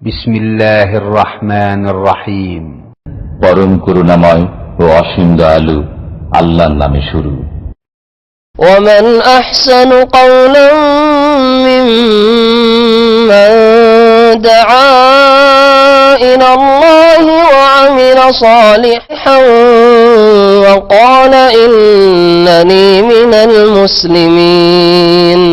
বিসমিল্লাহির রহমানির রহিম। পরম করুণাময় ও অসীম দয়ালু আল্লাহর নামে শুরু। ومن أحسن قولا ممن دعا إلى الله وعمل صالحا وقال إنني من المسلمين।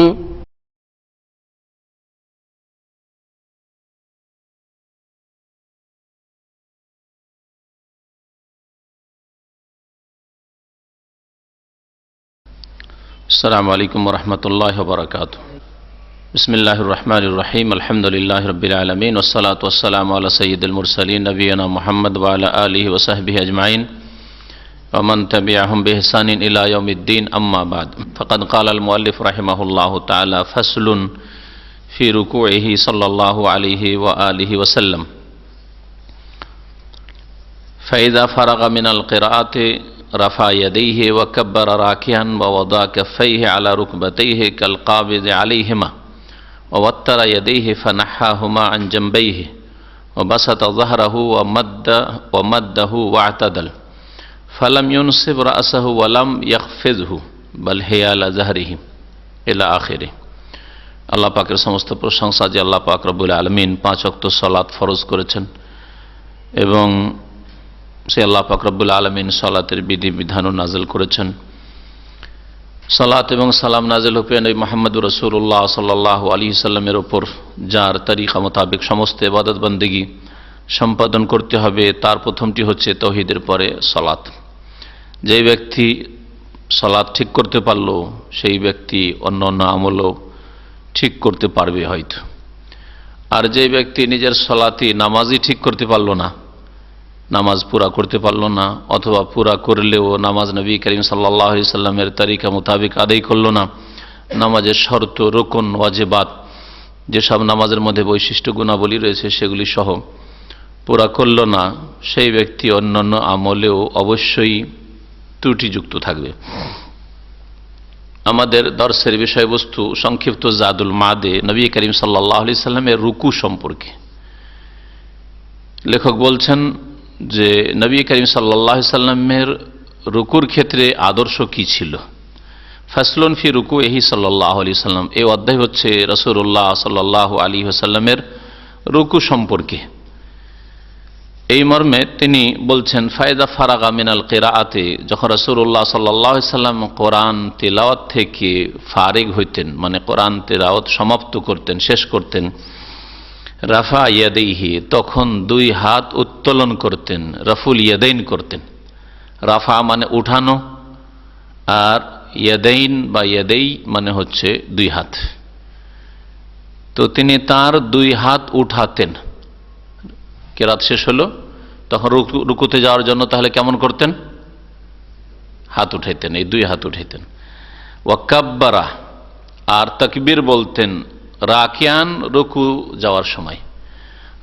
السلام عليكم ورحمة الله وبركاته. بسم الله الرحمن الرحيم. الحمد لله رب العالمين والصلاة والسلام على سيد المرسلين نبينا محمد وعلى آله وصحبه أجمعين ومن تبعهم بإحسان إلى يوم الدين. أما بعد، فقد قال المؤلف رحمه الله تعالى: فصل في ركوعه صلى الله عليه وآله وسلم. فإذا فرغ من القراءة رفع يديه وكبر راكعا ووضع كفيه على ركبتيه كالقابض عليهما ووتر يديه فنحاهما عن جنبيه وبسط ظهره ومده واعتدل فلم ينصب رأسه ولم يخفضه بل حيال ظهره إلى آخره। আল্লাহ পাকের সমস্ত প্রশংসা যে আল্লাহ পাক রব্বুল আলামিন 5 ওয়াক্ত সালাত ফরজ করেছেন এবং সে আল্লাহ পাক রব্বুল আলামিন সালাতের বিধিবিধানও নাযিল করেছেন। সালাত এবং সালাম নাযিল হবে নবী মুহাম্মদুর রাসূলুল্লাহ সাল্লাল্লাহু আলাইহি সাল্লামের উপর, যার তরিকা মোতাবেক সমস্ত ইবাদত বন্দেগী সম্পাদন করতে হবে। তার প্রথমটি হচ্ছে তাওহীদের পরে সালাত। যে ব্যক্তি সালাত ঠিক করতে পারল সেই ব্যক্তি অন্য অন্য আমলও ঠিক করতে পারবে হয়তো। আর যে ব্যক্তি নিজের সালাতি নামাজই ঠিক করতে পারল না, নামাজ পুরা করতে পারল না, অথবা পুরা করলেও নামাজ নবী করিম সাল্লাল্লাহু আলাইহি সাল্লামের তরিকা মোতাবেক আদায় করল না, নামাজের শর্ত, রুকন, ওয়াজিবাত, যেসব নামাজের মধ্যে বৈশিষ্ট্য গুণাবলী রয়েছে সেগুলি সহ পুরা করল না, সেই ব্যক্তি অন্যান্য আমলেও অবশ্যই ত্রুটিযুক্ত থাকবে। আমাদের দর্শের বিষয়বস্তু সংক্ষিপ্ত জাদুল মাদে নবী করিম সাল্লাল্লাহু আলাইহি সাল্লামের রুকু সম্পর্কে। লেখক বলছেন যে নবী করিম সাল্লাল্লাহু আলাইহি সাল্লামের রুকুর ক্ষেত্রে আদর্শ কি ছিল। ফাসলুন ফি রুকুইহি সাল্লাল্লাহু আলাইহি সাল্লাম, এই অধ্যায় হচ্ছে রাসূলুল্লাহ সাল্লাল্লাহু আলাইহি ওয়াসাল্লামের রুকু সম্পর্কে। এই মর্মে তিনি বলছেন, ফায়দা ফারাগা মিনাল কিরাআতে, যখন রাসূলুল্লাহ সাল্লাল্লাহু আলাইহি সাল্লাম কোরআন তিলাওয়াত থেকে ফারিগ হইতেন, মানে কোরআন তিলাওয়াত সমাপ্ত করতেন, শেষ করতেন, রাফা ইয়াদাইহি, তখন দুই হাত উত্তোলন করতেন, রাফুল ইয়াদাইন করতেন। রাফা মানে উঠানো, আর ইয়াদাইন বা ইয়াদাই মানে হচ্ছে দুই হাত। তো তিনি তার দুই হাত উঠাতেন। কেরাত শেষ হলো, তখন রুকুতে যাওয়ার জন্য তাহলে কেমন করতেন? হাত উঠাইতেন, এই দুই হাত উঠাইতেন। ওয়াকাব্বারা, আর তাকবীর বলতেন রাকিয়ান, রুকু যাওয়ার সময়।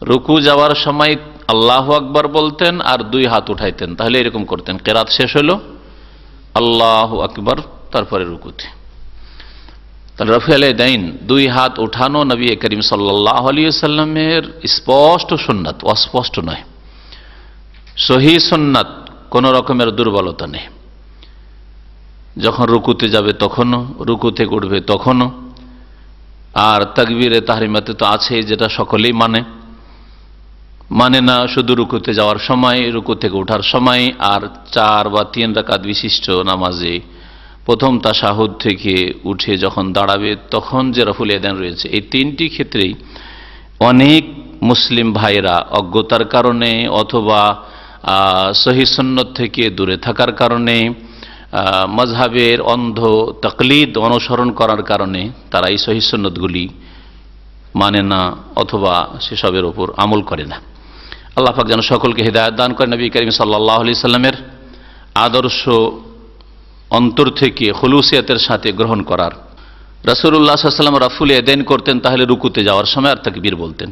রুকু যাওয়ার সময় আল্লাহু আকবার বলতেন আর দুই হাত উঠাইতেন। তাহলে এরকম করতেন, কেরাত শেষ হলো, আল্লাহু আকবার, তারপরে রুকুতে। তাহলে রাফিউল ইয়াদাইন, দুই হাত উঠানো নবী করিম সাল্লাল্লাহু আলাইহি ওয়াসাল্লামের স্পষ্ট সুন্নাত, অস্পষ্ট নয়, সহিহ সুন্নাত, কোন রকমের দুর্বলতা নেই। যখন রুকুতে যাবে তখনও, রুকু থেকে উঠবে তখনও। আর তাকবীরে তাহরিমাতে তো আছে, যেটা সকলেই মানে না শুধু রুকুতে যাওয়ার সময়, রুকু থেকে ওঠার সময়। আর 4 বা 3 রাকাত বিশিষ্ট নামাজে প্রথম তাশাহুদ থেকে উঠে যখন দাঁড়াবে তখন যে রাফুল ইয়াদাইন রয়েছে, এই 3টি ক্ষেত্রেই অনেক মুসলিম ভাইরা অজ্ঞতার কারণে অথবা সহিহ সুন্নাত থেকে দূরে থাকার কারণে, মাযহাবের অন্ধ তাকলিদ অনুসরণ করার কারণে তারা এই সহিহ সুন্নাতগুলি মানে না অথবা সেসবের উপর আমল করে না। আল্লাহ পাক যেন সকলকে হিদায়াত দান করেন, নবী করিম সাল্লাল্লাহু আলাইহি সাল্লামের আদর্শ অন্তর থেকে খুলুসিয়াতের সাথে গ্রহণ করার। রাসূলুল্লাহ সাল্লাল্লাহু আলাইহি ওয়াসাল্লাম রাফুল ইয়াদাইন করতেন তাহলে রুকুতে যাওয়ার সময়, আর তাকবীর বলতেন।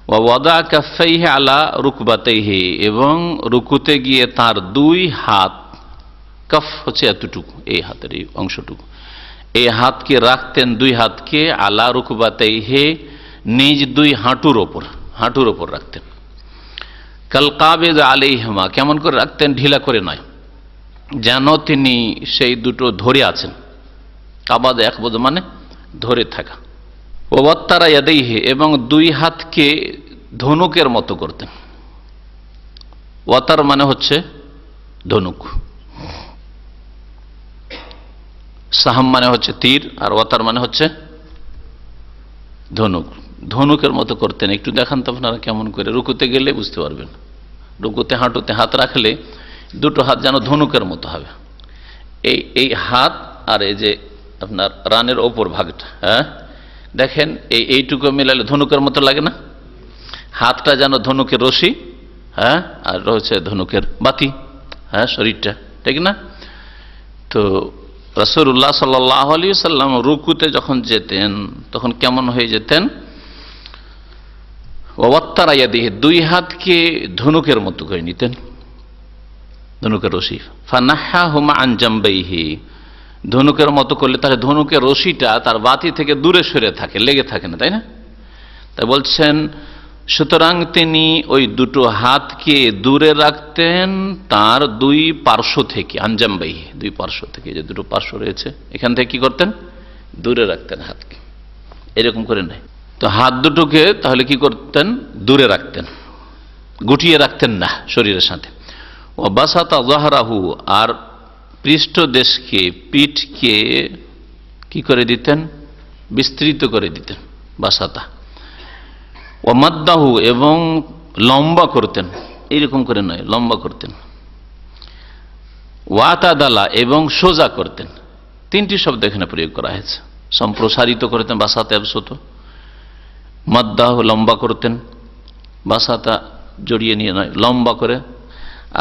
ওয়া ওয়াদা কাফাইহি আলা রুকবাতাইহি, এবং রুকুতে গিয়ে তার দুই হাত, কফ হচ্ছে এতটুকু, এই হাতের এই অংশটুকু, এই হাতকে রাখতেন, দুই হাতকে আলা রুকবাতাইহি, নিজ দুই হাঁটুর ওপর। হাঁটুর ওপর রাখতেন। কাল কাবেদ আলাইহিমা, কেমন করে রাখতেন? ঢিলা করে নয়, যেন তিনি সেই দুটো ধরে আছেন। কাবাদ একবদ মানে ধরে থাকা। ওয়াত্তারা ইয়াদাইহি, এবং দুই হাতকে ধনুকের মতো করতেন। ওয়াতার মানে হচ্ছে ধনুক, সাহাম মানে হচ্ছে তীর, আর ওয়াতার মানে হচ্ছে ধনুক। ধনুকের মতো করতেন। একটু দেখান তো আপনারা কেমন করে। রুকুতে গেলে বুঝতে পারবেন। রুকুতে হাঁটুতে হাত রাখলে দুটো হাত যেন ধনুকের মতো হবে। এই হাত আর এই যে আপনার রানের ওপর ভাগটা, হ্যাঁ দেখেন, এইটুকু মিলালে ধনুকের মতো লাগে না? হাতটা যেন ধনুকের রশি, হ্যাঁ, আর রয়েছে ধনুকের বাতি, হ্যাঁ, শরীরটা, ঠিক না? তো রাসূলুল্লাহ সাল্লাল্লাহু আলাইহি ওয়াসাল্লাম রুকুতে যখন যেতেন তখন কেমন হয়ে যেতেন? ওয়াত্তারা ইয়াদিহি, দুই হাতকে ধনুকের মতো করে নিতেন, ধনুকের রশি। ফানাহাহুমা আন জামবাইহি, ধনুকের মতো করলে তাহলে ধনুকের রশিটা তার বাতি থেকে দূরে সরে থাকে, লেগে থাকে না, তাই না? তাই বলছেন, সুতরাং তিনি ওই দুটো হাতকে দূরে রাখতেন তার দুই পার্শ্ব থেকে, আনজামবাইহি, দুই পার্শ্ব থেকে, যে দুটো পার্শ্ব রয়েছে এখান থেকে কি করতেন? দূরে রাখতেন হাতকে, এরকম করে নাই। তো হাত দুটোকে তাহলে কি করতেন? দূরে রাখতেন, গুটিয়ে রাখতেন না শরীরের সাথে। ও বাসাতা যাহরাহু, আর পৃষ্ঠদেশকে, পিঠকে কি করে দিতেন? বিস্তৃত করে দিতেন, বাসাতা। ও মাদ্দাহু, এবং লম্বা করতেন, এইরকম করে নয়, লম্বা করতেন। ওয়াতাদালা, এবং সোজা করতেন। তিনটি শব্দ এখানে প্রয়োগ করা হয়েছে। সম্প্রসারিত করতেন, বাসাতে এবসত। মাদ্দাহু, লম্বা করতেন, বাসাতা জড়িয়ে নিয়ে নয়, লম্বা করে।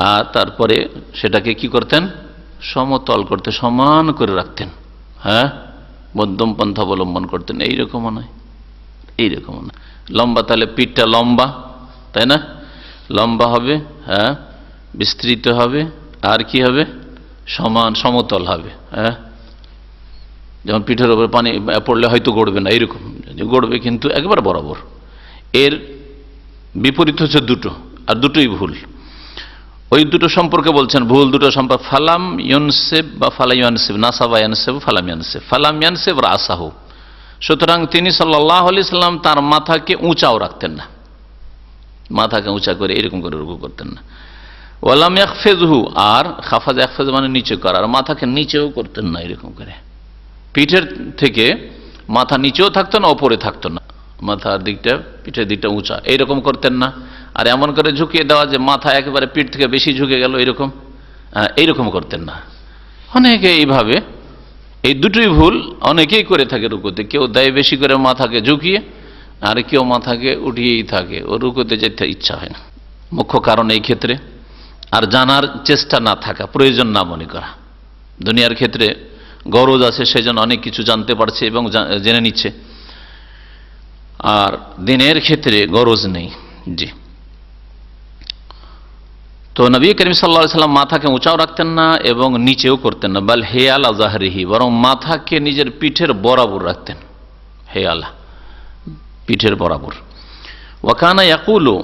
আর তারপরে সেটাকে কি করতেন? সমতল করতে, সমান করে রাখতেন, হ্যাঁ, মধ্যম পন্থা অবলম্বন করতেন। এইরকমও নয়, এইরকমও না। লম্বা তাহলে পিঠটা লম্বা, তাই না? লম্বা হবে, হ্যাঁ, বিস্তৃত হবে, আর কি হবে? সমান, সমতল হবে, হ্যাঁ। যেমন পিঠের উপর পানি পড়লে হয়তো গড়বে না, এইরকম গড়বে, কিন্তু একবার বরাবর। এর বিপরীত হচ্ছে দুটো, আর দুটোই ভুল। ওই দুটো সম্পর্কে বলছেন, ভুল দুটো সম্পর্কে। ফালাম ইউনসেব বা ফালা ইউনসেব, নাসাবা ইয়ানসেব, ফালাম ইয়ানসেব, ফালাম ইয়ানসেব রাসাহু। সুতরাং তিনি সাল্লাল্লাহু আলাইহি সাল্লাম তার মাথাকে উঁচাও রাখতেন না, মাথাকে উঁচা করে এরকম করে রুকু করতেন না। ওয়ালাম ইয়াখফিযহু, আর খাফাজ ইয়াখফিজ মানে নিচে করা, আর মাথাকে নিচেও করতেন না এরকম করে। পিঠের থেকে মাথা নিচেও থাকতো না, ওপরে থাকতো না, মাথার দিকটা, পিঠের দিকটা উঁচা, এইরকম করতেন না। আর এমন করে ঝুঁকিয়ে দেওয়া যে মাথা একেবারে পিঠ থেকে বেশি ঝুঁকে গেল, এইরকম করতেন না। অনেকে এইভাবে, এই দুটোই ভুল অনেকেই করে থাকে রুকুতে। কেউ দেয় বেশি করে মাথাকে ঝুঁকিয়ে, আর কেউ মাথাকে উঠিয়েই থাকে, ও রুকুতে যেতে ইচ্ছা হয় না। মুখ্য কারণ এই ক্ষেত্রে আর জানার চেষ্টা না থাকা, প্রয়োজন না মনে করা। দুনিয়ার ক্ষেত্রে গরজ আছে, সেজন্য অনেক কিছু জানতে পারছে এবং জেনে নিচ্ছে, আর দিনের ক্ষেত্রে গরজ নেই। জি। তো নবী করিম সাল্লাল্লাহু আলাইহি ওয়াসাল্লাম মাথাকে উঁচাও রাখতেন না এবং নিচেও করতেন না। বাল হেয়ালা জাহরিহি, বরং মাথাকে নিজের পিঠের বরাবর রাখতেন, হেয়ালা, পিঠের বরাবর। ওয়াকানা ইয়াকুলু,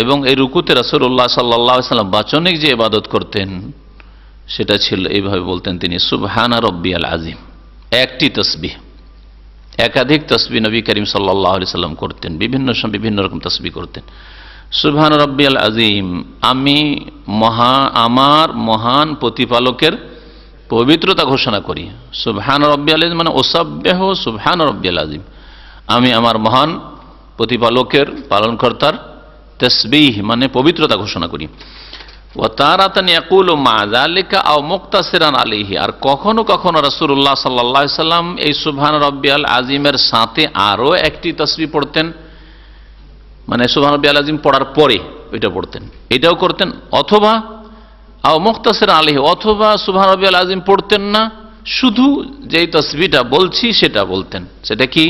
এবং এই রুকুতে রাসূলুল্লাহ সাল্লাল্লাহু আলাইহি ওয়াসাল্লাম বাচনিক যে ইবাদত করতেন সেটা ছিল, এইভাবে বলতেন তিনি, সুবহানা রাব্বিয়াল আযীম। একটি তাসবিহ, একাধিক তাসবিহ নবী করিম সাল্লাল্লাহু আলাইহি ওয়াসাল্লাম করতেন, বিভিন্ন সময় বিভিন্ন রকম তাসবিহ করতেন। সুবহান রাব্বিয়াল আযীম, আমার মহান প্রতিপালকের পবিত্রতা ঘোষণা করি। সুবহান রাব্বিয়াল আযীম মানে ওসাব্বিহু সুবহান রাব্বিয়াল আযীম, আমি আমার মহান প্রতিপালকের, পালনকর্তার তাসবিহ মানে পবিত্রতা ঘোষণা করি। ওয়া তারাতান ইয়াকুলু মা যালিকা আও মুক্তাসিরান আলাইহি, আর কখনো কখনো রাসূলুল্লাহ সাল্লাল্লাহু আলাইহি সাল্লাম এই সুবহান রাব্বিয়াল আযীমের সাথে আরো একটি তাসবিহ পড়তেন, মানে সুবহান রাব্বিয়াল আযীম পড়ার পরে ওইটা পড়তেন, এটাও করতেন। অথবা আও মুক্তাসিরান আলাইহি, অথবা সুবহান রাব্বিয়াল আযীম পড়তেন না, শুধু যেই তাসবিহটা বলছি সেটা বলতেন। সেটা কি?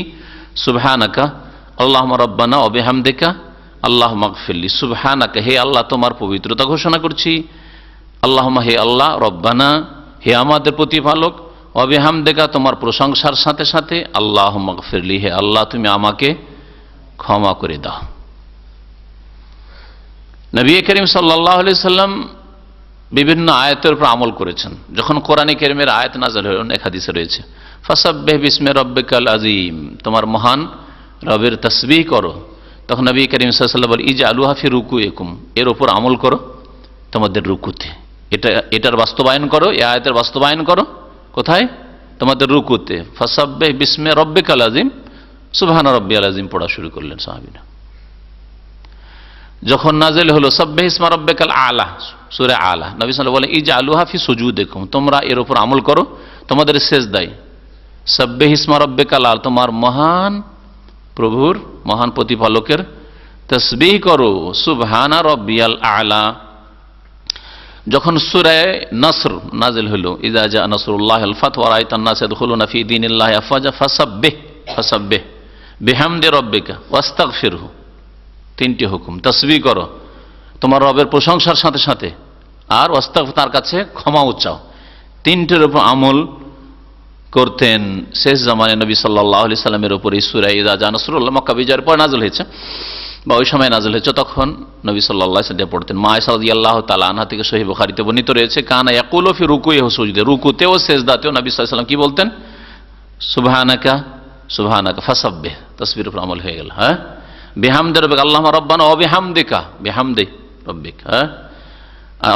সুবহানাকা আল্লাহুম্মা রাব্বানা ওয়া বিহামদিকা আল্লাহুম্মা গফিরলি। সুবহানাকা, হে আল্লাহ তোমার পবিত্রতা ঘোষণা করছি, আল্লাহুম্মা, হে আল্লাহ, রব্বানা, হে আমাদের প্রতিপালক, ওয়া বিহামদিকা তোমার প্রশংসার সাথে সাথে, আল্লাহুম্মা গফিরলি, হে আল্লাহ তুমি আমাকে ক্ষমা করে দাও। নবী করিম সাল্লাল্লাহু আলাইহি সাল্লাম বিভিন্ন আয়াতের উপর আমল করেছেন। যখন কোরআনে কারীমের আয়াত নাযিল হলো, এক হাদিসে রয়েছে ফাসাব্বিহ বিসমি রাব্বিকাল আযীম, তোমার মহান রবের তাসবিহ করো। তখন নবী করিম সাল্লাল্লাহু আলাইহি ওয়াসাল্লাম বলেন ইজআলুহা ফি রুকুইকুম, এর উপর আমল করো তোমাদের রুকুতে। এটার বাস্তবায়ন করো, এই আয়াতের বাস্তবায়ন করো কোথায়? তোমাদের রুকুতে। ফাসাব্বিহ বিসমি রাব্বিকাল আযীম, সুবহানা রাব্বিয়াল আযীম পড়া শুরু করলেন সাহাবীরা। যখন নাযিল হলো সাব্বিহ ইসমা রাব্বিকাল আলা, সূরা আলা, নবী সাল্লাল্লাহু আলাইহি ওয়াসাল্লাম বলেন ইজআলুহা ফি সুজুদিকুম, তোমরা এর উপর আমল করো তোমাদের সিজদায়। সাব্বিহ ইসমা রাব্বিকাল আলা, তোমার মহান প্রভুর, মহান প্রতিপালকের তাসবিহ করো। সুবহানা রাব্বিয়াল আলা। যখন সূরা নসর নাযিল হলো ইযা জা নাসরুল্লাহি ওয়াল ফাতহু ওয়া রাআইতান নাস ইয়াদখুলুনা ফি দীনিল্লাহি আফওয়াজা ফাসাব্বিহ বিহামদি রাব্বিকা ওয়াস্তাগফিরহু, তিনটি হুকুম। তাসবিহ করো তোমার রবের প্রশংসার সাথে সাথে, আর ওয়াস্তাগফির, তার কাছে ক্ষমাও চাও। তিনটির উপর আমল করতেন শেষ জামানে নবী সাল্লাল্লাহু আলাইহি সাল্লামের উপর এই সূরা ইযা জা নাসরুল্লাহ মক্কা বিজয়ের পর নাযিল হয়েছে, বা ওই সময় নাযিল হয়েছে। তখন নবী সাল্লাল্লাহু আলাইহি ওয়াসাল্লাম পড়তেন। মা আয়েশা রাদিয়াল্লাহু তাআলা আনহা থেকে সহিহ বুখারীতে বর্ণিত রয়েছে কানা ইয়াকুলু ফি রুকুইহি ওয়া সুজুদি, রুকুতেও সিজদাতেও নবী সাল্লাল্লাহু আলাইহি ওয়াসাল্লাম কি বলতেন? সুবহানাকা সুবহানাকা ফাসাব্বিহ, তাসবিহের উপর আমল হয়ে গেল। হ্যাঁ, বিহামদি রাব্বিকা, আল্লাহুম্মা রাব্বানা ওয়া বিহামদিকা, বিহামদি রাব্বিকা। হ্যাঁ,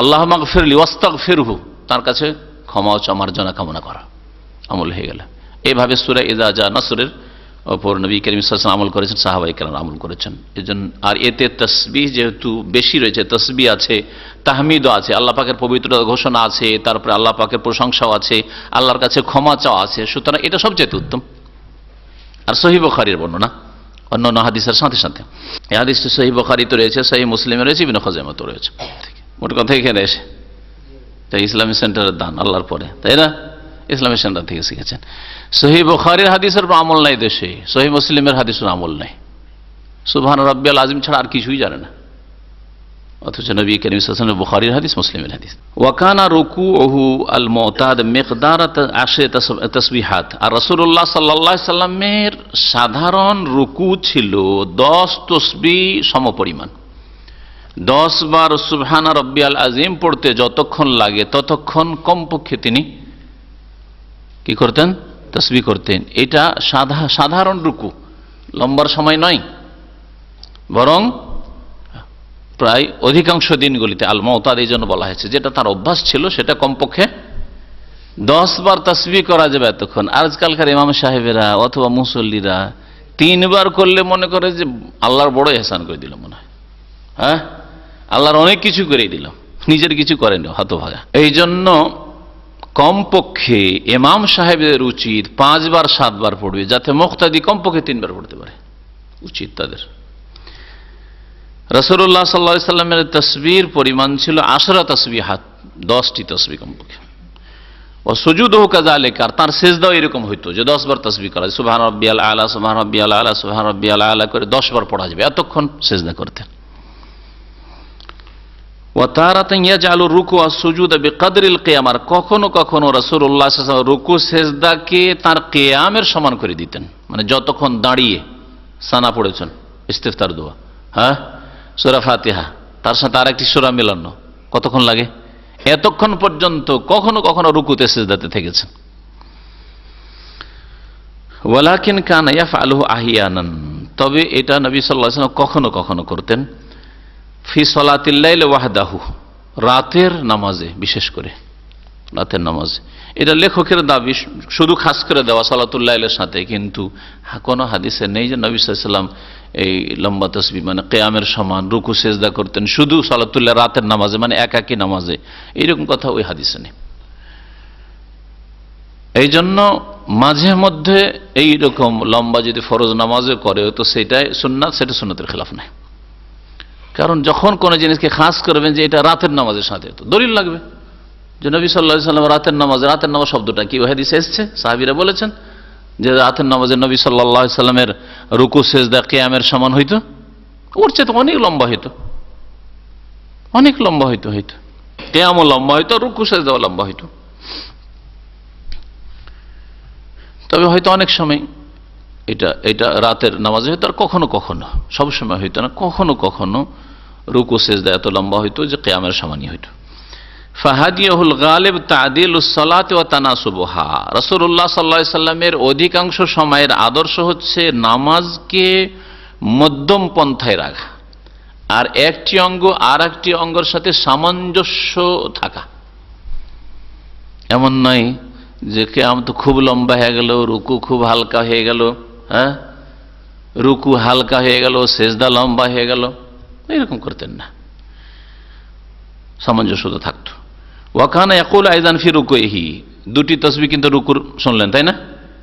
আল্লাহুম্মা গফিরলি ওয়াস্তাগফিরহু, তার কাছে ক্ষমা ও মার্জনা কামনা করা, আমল হয়ে গেল। এইভাবে সূরা ইযা জা নাসরের ওপর নবী করিম সাল্লাল্লাহু আলাইহি ওয়াসাল্লাম আমল করেছেন, সাহাবায়ে কেরাম আমল করেছেন। এজন্য আর এতে তাসবিহ যেহেতু বেশি রয়েছে, তাসবিহ আছে, তাহমিদও আছে, আল্লাহ পাকের পবিত্রতা ঘোষণা আছে, তারপরে আল্লাহ পাকের প্রশংসাও আছে, আল্লাহর কাছে ক্ষমা চাওয়া আছে, সুতরাং এটা সবচেয়ে উত্তম। আর সহিহ বুখারীর বর্ণনা অন্যান্য হাদিসের সাথে সাথে, এই হাদিসটি সহিহ বুখারীতে রয়েছে, সহিহ মুসলিমে রয়েছে, ইবনে খুজাইমাতে রয়েছে। মোট কথা এখানে এসে তাই ইসলামী সেন্টারের দান আল্লাহর পরে, তাই না? ইসলামী সেন্টার থেকে শিখেছেন। সহিহ বুখারীর হাদিসের উপর আমল নাই দেশে, সহিহ মুসলিমের হাদিসের আমল নাই। সুবহান রাব্বিয়াল আযীম ছাড়া আর কিছুই জানে না, অথচ নবী করিম সাল্লাল্লাহু আলাইহি ওয়াসাল্লাম বুখারীর হাদিস, মুসলিমের হাদিস। ওয়া কানা রুকুউহু আল মুতাদ মিকদারাত 10 তাসবিহাত, আর রাসূলুল্লাহ সাল্লাল্লাহু আলাইহি ওয়াসাল্লামের সাধারণ রুকু ছিল 10 তাসবিহ সমপরিমাণ। 10 বার সুবহান রাব্বিয়াল আযীম পড়তে যতক্ষণ লাগে ততক্ষণ কমপক্ষে তিনি কি করতেন? তাসবিহ করতেন। এটা সাধারণ রুকু, লম্বার সময় নয়, বরং প্রায় অধিকাংশ দিনগুলিতে আল মুতাদ এই জন্য বলা হয়েছে, যেটা তার অভ্যাস ছিল সেটা কমপক্ষে 10 বার তাসবিহ করা যাবে এতক্ষণ। আজকালকার ইমাম সাহেবেরা অথবা মুসল্লিরা 3 বার করলে মনে করে যে আল্লাহর বড় ইহসান করে দিল মনে হয়। হ্যাঁ, আল্লাহর অনেক কিছু করে দিল, নিজের কিছু করেনি, হতভাগা। এই জন্য কমপক্ষে ইমাম সাহেবের উচিত 5 বার 7 বার পড়বে, যাতে মুক্তাদি কমপক্ষে 3 বার পড়তে পারে, উচিত তাদের। রাসূলুল্লাহ সাল্লাল্লাহু আলাইহি সাল্লামের তাসবিহর পরিমাণ ছিল 10 তাসবিহাত, 10টি তাসবিহ কমপক্ষে। ও সুজুদুহু কাযালিকা, আর তার সিজদাও এরকম হইতো যে 10 বার তাসবিহ করা, সুবহান রাব্বিয়াল আলা, সুবহান রাব্বিয়াল আলা, সুবহান রাব্বিয়াল আলা করে 10 বার পড়া যাবে, এতক্ষণ সিজদা করতেন। ওয়া তারাতান ইয়াজআলু রুকু ওয়াস সুজুদা বিকদরিল কিয়াম, আর কখনো কখনো রাসূলুল্লাহ সাল্লাল্লাহু আলাইহি ওয়াসাল্লাম রুকু সিজদাকে তার কিয়ামের সমান করে দিতেন, মানে যতক্ষণ দাঁড়িয়ে সানা পড়েছেন, ইস্তিফতার দোয়া, হ্যাঁ, সূরা ফাতিহা, তার সাথে আরেকটি সূরা মিলানো, কতক্ষণ লাগে? এতক্ষণ পর্যন্ত কখনো কখনো রুকুতে সিজদাতে থেকেছেন। ওয়ালাকিন কানা ইয়াফআলুহু আহইয়ানান, তবে এটা নবী সাল্লাল্লাহু আলাইহি ওয়াসাল্লাম কখনো কখনো করতেন। ফি সালাতিল লাইল ওয়াহদাহু, রাতের নামাজে, বিশেষ করে রাতের নামাজে। এটা লেখকের দাবি শুধু খাস করে দেওয়া সালাতুল লাইলের সাথে, কিন্তু কোনো হাদিসে নেই যে নবী সাল্লাল্লাহু আলাইহি ওয়াসাল্লাম এই লম্বা তাসবিহ মানে কিয়ামের সমান রুকু সিজদা করতেন শুধু সালাতুল লাইল, রাতের নামাজে, মানে একাকী নামাজে, এরকম কথা ওই হাদিসে নেই। এই জন্য মাঝে মধ্যে এইরকম লম্বা যদি ফরজ নামাজে করে তো সেটাই সুন্নাত, সেটা সুন্নাতের খেলাফ নাই। কারণ যখন কোনো জিনিসকে খাস করবেন যে এটা রাতের নামাজের সাথে, তো দলিল লাগবে যে নবী সাল্লাল্লাহু আলাইহি ওয়াসাল্লাম রাতের নামাজে, রাতের নামাজ শব্দটা কি ওই হাদিসে এসেছে, সাহাবীরা বলেছেন যে রাতের নামাজে নবী সাল্লাল্লাহু আলাইহি ওয়াসাল্লামের রুকু সিজদা কিয়ামের সমান হইতো, ওর চেয়ে তো অনেক লম্বা হইতো, অনেক লম্বা হইতো, কিয়ামও লম্বা হইতো, রুকু সিজদাও লম্বা হইতো। তবে হয়তো অনেক সময় এটা রাতের নামাজে হয়তো, আর কখনো কখনো, সবসময় হইতো না, কখনো কখনো রুকু সেজদা এত লম্বা হইতো যে কিয়ামের সমানই হইতো। ফাহাদিয়াহুল গালিব তাদিলুস সালাত ওয়া তানাসুবুহা, রাসূলুল্লাহ সাল্লাল্লাহু আলাইহি সাল্লামের অধিকাংশ সময়ের আদর্শ হচ্ছে নামাজকে মধ্যম পন্থায় রাখা, আর একটি অঙ্গ আর একটি অঙ্গের সাথে সামঞ্জস্য থাকা। এমন নয় যে কিয়াম তো খুব লম্বা হয়ে গেল, রুকু খুব হালকা হয়ে গেল, হ্যাঁ রুকু হালকা হয়ে গেল, সেজদা লম্বা হয়ে গেল, এরকম করতেন না, সামঞ্জস্যতা থাকতো। ওয়াকানা ইয়াকুল আইযান ফি রুকুইহি, দুটি তাসবিহ কিন্তু রুকুর শুনলেন তাই না,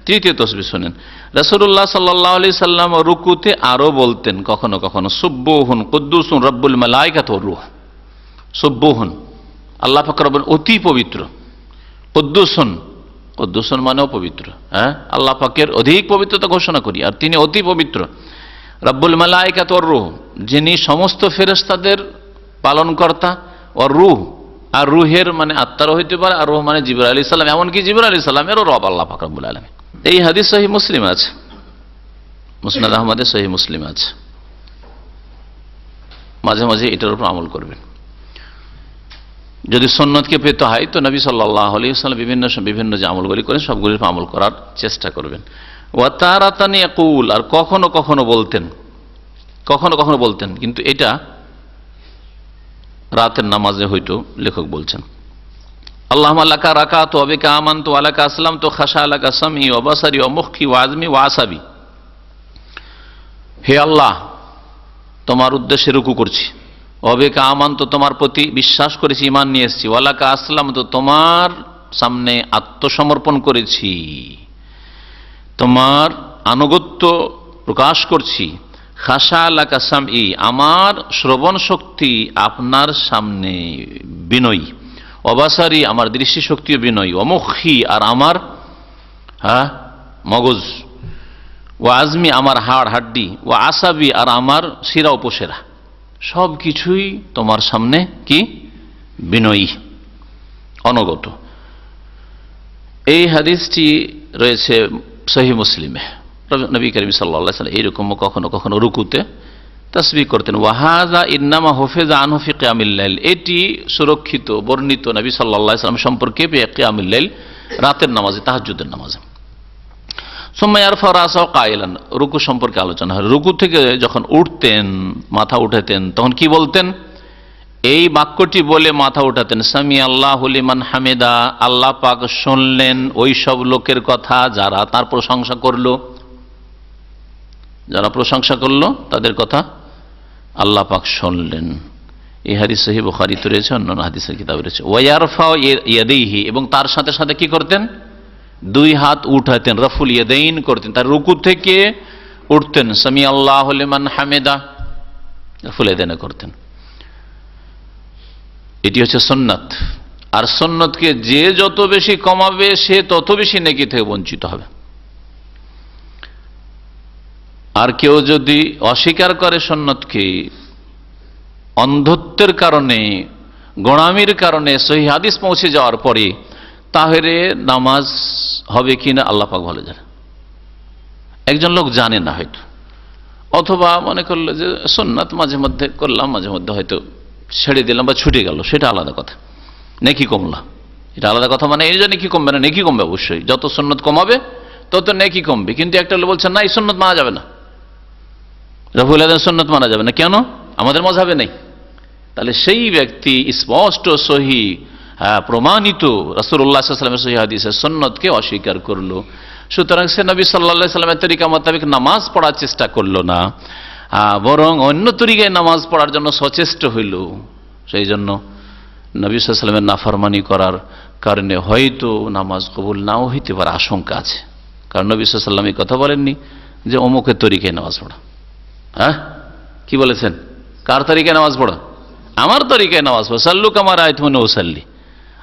তৃতীয় তাসবিহ শুনেন। রাসূলুল্লাহ সাল্লাল্লাহু আলাইহি সাল্লাম রুকুতে আরো বলতেন কখনো কখনো সুবহুন কুদ্দুসুন রব্বুল মালাইকাতি ওয়ার রূহ। সুবহুন আল্লাহ পাক রব্বুল অতি পবিত্র, কুদ্দুসুন কুদ্দুসুন মানেও পবিত্র, হ্যাঁ আল্লাহ পাকের অধিক পবিত্রতা ঘোষণা করি, আর তিনি অতি পবিত্র। রব্বুল মালাইকাতি ওয়ার রূহ, যিনি সমস্ত ফেরেশতাদের পালনকর্তা, ওয়ার রূহ, আর রুহের মানে আত্মারও হইতে পারে, আর রূহ মানে জিবরাইল আলাইহিস সালাম, এমনকি জিবরাইল আলাইহিস সালামেরও রব আল্লাহ পাক রব্বুল আলামিন। এই হাদিস সহিহ মুসলিম আছে, মুসনাদ আহমদে সহিহ মুসলিম আছে। মাঝে মাঝে এটার উপর আমল করবেন। যদি সুন্নতকে পেতে হয় তো নবী সাল্লাল্লাহু আলাইহি ওয়াসাল্লাম বিভিন্ন যে আমলগুলি করেন সবগুলির উপর আমল করার চেষ্টা করবেন। ওয়া তারাতান ইয়াকুল, আর কখনো কখনো বলতেন, কিন্তু এটা রাতের নামাজে হয়তো লেখক বলছেন, আল্লাহুম্মা লাকা রাকাতু ওয়া বিকা আমানতু ওয়া লাকা আসলামতু খাশা লাকা সামঈ ওয়া বাসারি ওয়া মুখি ওয়া আযমি ওয়া আসাবি। হে আল্লাহ, তোমার উদ্দেশ্যে রুকু করছি, ওয়া বিকা আমানতু, তোমার প্রতি বিশ্বাস করেছি, ঈমান নিয়ে এসেছি, ওয়া লাকা আসলামতু, তোমার সামনে আত্মসমর্পণ করেছি, তোমার আনুগত্য প্রকাশ করছি, খাশা লাকা সামঈ, আমার শ্রবণ শক্তি আপনার সামনে বিনয়ী, অবাসারি, আমার দৃষ্টি শক্তিও বিনয়ী, অমুখী, আর আমার মগজ, ও আজমি, আমার হাড় হাড্ডি, ও আসাবি, আর আমার শিরা উপশেরা, সব কিছুই তোমার সামনে কি বিনয়ী, অনগত। এই হাদিসটি রয়েছে সহিহ মুসলিমে। নবী করিম সাল্লাল্লাহু আলাইহি ওয়াসাল্লাম এইরকম কখনো কখনো রুকুতে তাসবিহ করতেন। ওয়াহাযা ইন্নামা হুফিযা আনহু ফি কিয়ামিল লাইল, এটি সুরক্ষিত বর্ণিত নবী সাল্লাল্লাহু আলাইহি ওয়াসাল্লাম সম্পর্কে কিয়ামুল লাইল, রাতের নামাজে, তাহাজ্জুদের নামাজে। সুম্মা ইয়ারফা রাসাহু কাইলান, রুকু সম্পর্কে আলোচনা হয়। রুকু থেকে যখন উঠতেন, মাথা উঠাতেন, তখন কি বলতেন? এই বাক্যটি বলে মাথা উঠাতেন, সামি আল্লাহু লিমান হামিদা, আল্লাহ পাক শুনলেন ওই সব লোকের কথা যারা তার প্রশংসা করলো, যারা প্রশংসা করলো তাদের কথা আল্লাহ পাক শুনলেন। এই হাদিস সহিহ বুখারীতে রয়েছে, অন্যান্য হাদিসের কিতাবে রয়েছে। ওয়া ইয়ারফাউ ইয়াদাইহি, এবং তার সাথে সাথে কি করতেন? দুই হাত উঠাতেন, রফুল ইয়াদাইন করতেন। তার রুকু থেকে উঠতেন, সামি আল্লাহু লিমান হামিদা, রফুল ইয়াদাইন করতেন। এটি হচ্ছে সুন্নাত। আর সুন্নতকে যে যত বেশি কমাবে সে তত বেশি নেকি থেকে বঞ্চিত হবে। আর কেউ যদি অস্বীকার করে সুন্নতকে, অন্ধত্বের কারণে, গোঁড়ামির কারণে সহিহ হাদিস পৌঁছে যাওয়ার পরে, তাহলে নামাজ হবে কিনা আল্লাহ পাক ভালো জানেন। একজন লোক জানে না হয়তো, অথবা মনে করলো যে সুন্নাত মাঝে মধ্যে করলাম, মাঝে মধ্যে হয়তো ছেড়ে দিলাম বা ছুটে গেল, সেটা আলাদা কথা, নেকি কমলা, এটা আলাদা কথা। মানে এই যে নেকি কমবে না, নেকি কমবে অবশ্যই, যত সুন্নত কমাবে তত নেকি কমবে। কিন্তু একটা লোক বলছে না, এই সুন্নত মানা যাবে না, রফুল আদান সুন্নত মানা যাবে না, কেন? আমাদের মাযহাবে নেই। তাহলে সেই ব্যক্তি স্পষ্ট সহি প্রমাণিত রাসূলুল্লাহ সাল্লাল্লাহু আলাইহি ওয়াসাল্লামের সহিহ হাদিসের সুন্নতকে অস্বীকার করলো। সুতরাং সে নবী সাল্লাল্লাহু আলাইহি ওয়াসাল্লামের তরিকা মোতাবেক নামাজ পড়ার চেষ্টা করলো না, বরং অন্য তরিকায় নামাজ পড়ার জন্য সচেষ্ট হইল। সেই জন্য নবী সাল্লাল্লাহু আলাইহি ওয়াসাল্লামের নাফরমানি করার কারণে হয়তো নামাজ কবুল নাও হইতে পারে, আশঙ্কা আছে। কারণ নবী সাল্লাল্লাহু আলাইহি ওয়াসাল্লাম এই কথা বলেননি যে অমুকের তরিকায় নামাজ পড়া। কি বলেছেন? কার তরিকায় নামাজ পড়া? আমার তরিকায় নামাজ পড়া, সাল্লু কামা রাআইতুমুনি উসাল্লি।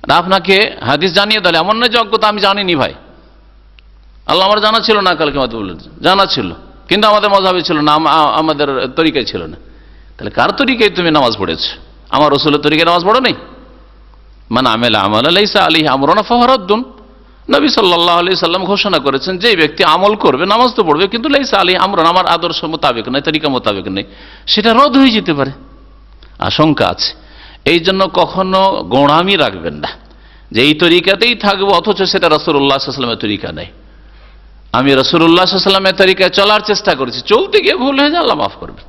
আর আপনাকে হাদিস জানিয়ে দিলে এমন নয় যোগ্যতা আমি জানিনি ভাই, আল্লাহ আমার জানা ছিল না, কালকে মাত্র বললেন জানা ছিল, কিন্তু আমাদের মাযহাবে ছিল না, আমাদের তরিকায় ছিল না। তাহলে কার তরিকায় তুমি নামাজ পড়েছো? আমার রাসূলের তরিকায় নামাজ পড়ো নাই? মান আমিলা আমালান লাইসা আলাইহি আমরুনা ফাহুয়া রাদ্দুন। নবী সাল্লাল্লাহু আলাইহি সাল্লাম ঘোষণা করেছেন, যে ব্যক্তি আমল করবে, নামাজ তো পড়বে, কিন্তু লাইসা আলাইহি আমরুন, আমার আদর্শ মোতাবেক নয়, তরিকা মোতাবেক নেই, সেটা রদ হয়ে যেতে পারে। আশঙ্কা আছে। এই জন্য কখনো গোঁড়ামি রাখবেন না যে এই তরিকাতেই থাকবো, অথচ সেটা রাসূলুল্লাহ সাল্লাল্লাহু আলাইহি ওয়াসাল্লামের তরিকা নেই। আমি রাসূলুল্লাহ সাল্লাল্লাহু আলাইহি ওয়াসাল্লামের তরিকায় চলার চেষ্টা করেছি, চলতে গিয়ে ভুল হয়ে যায়, আল্লাহ মাফ করবেন।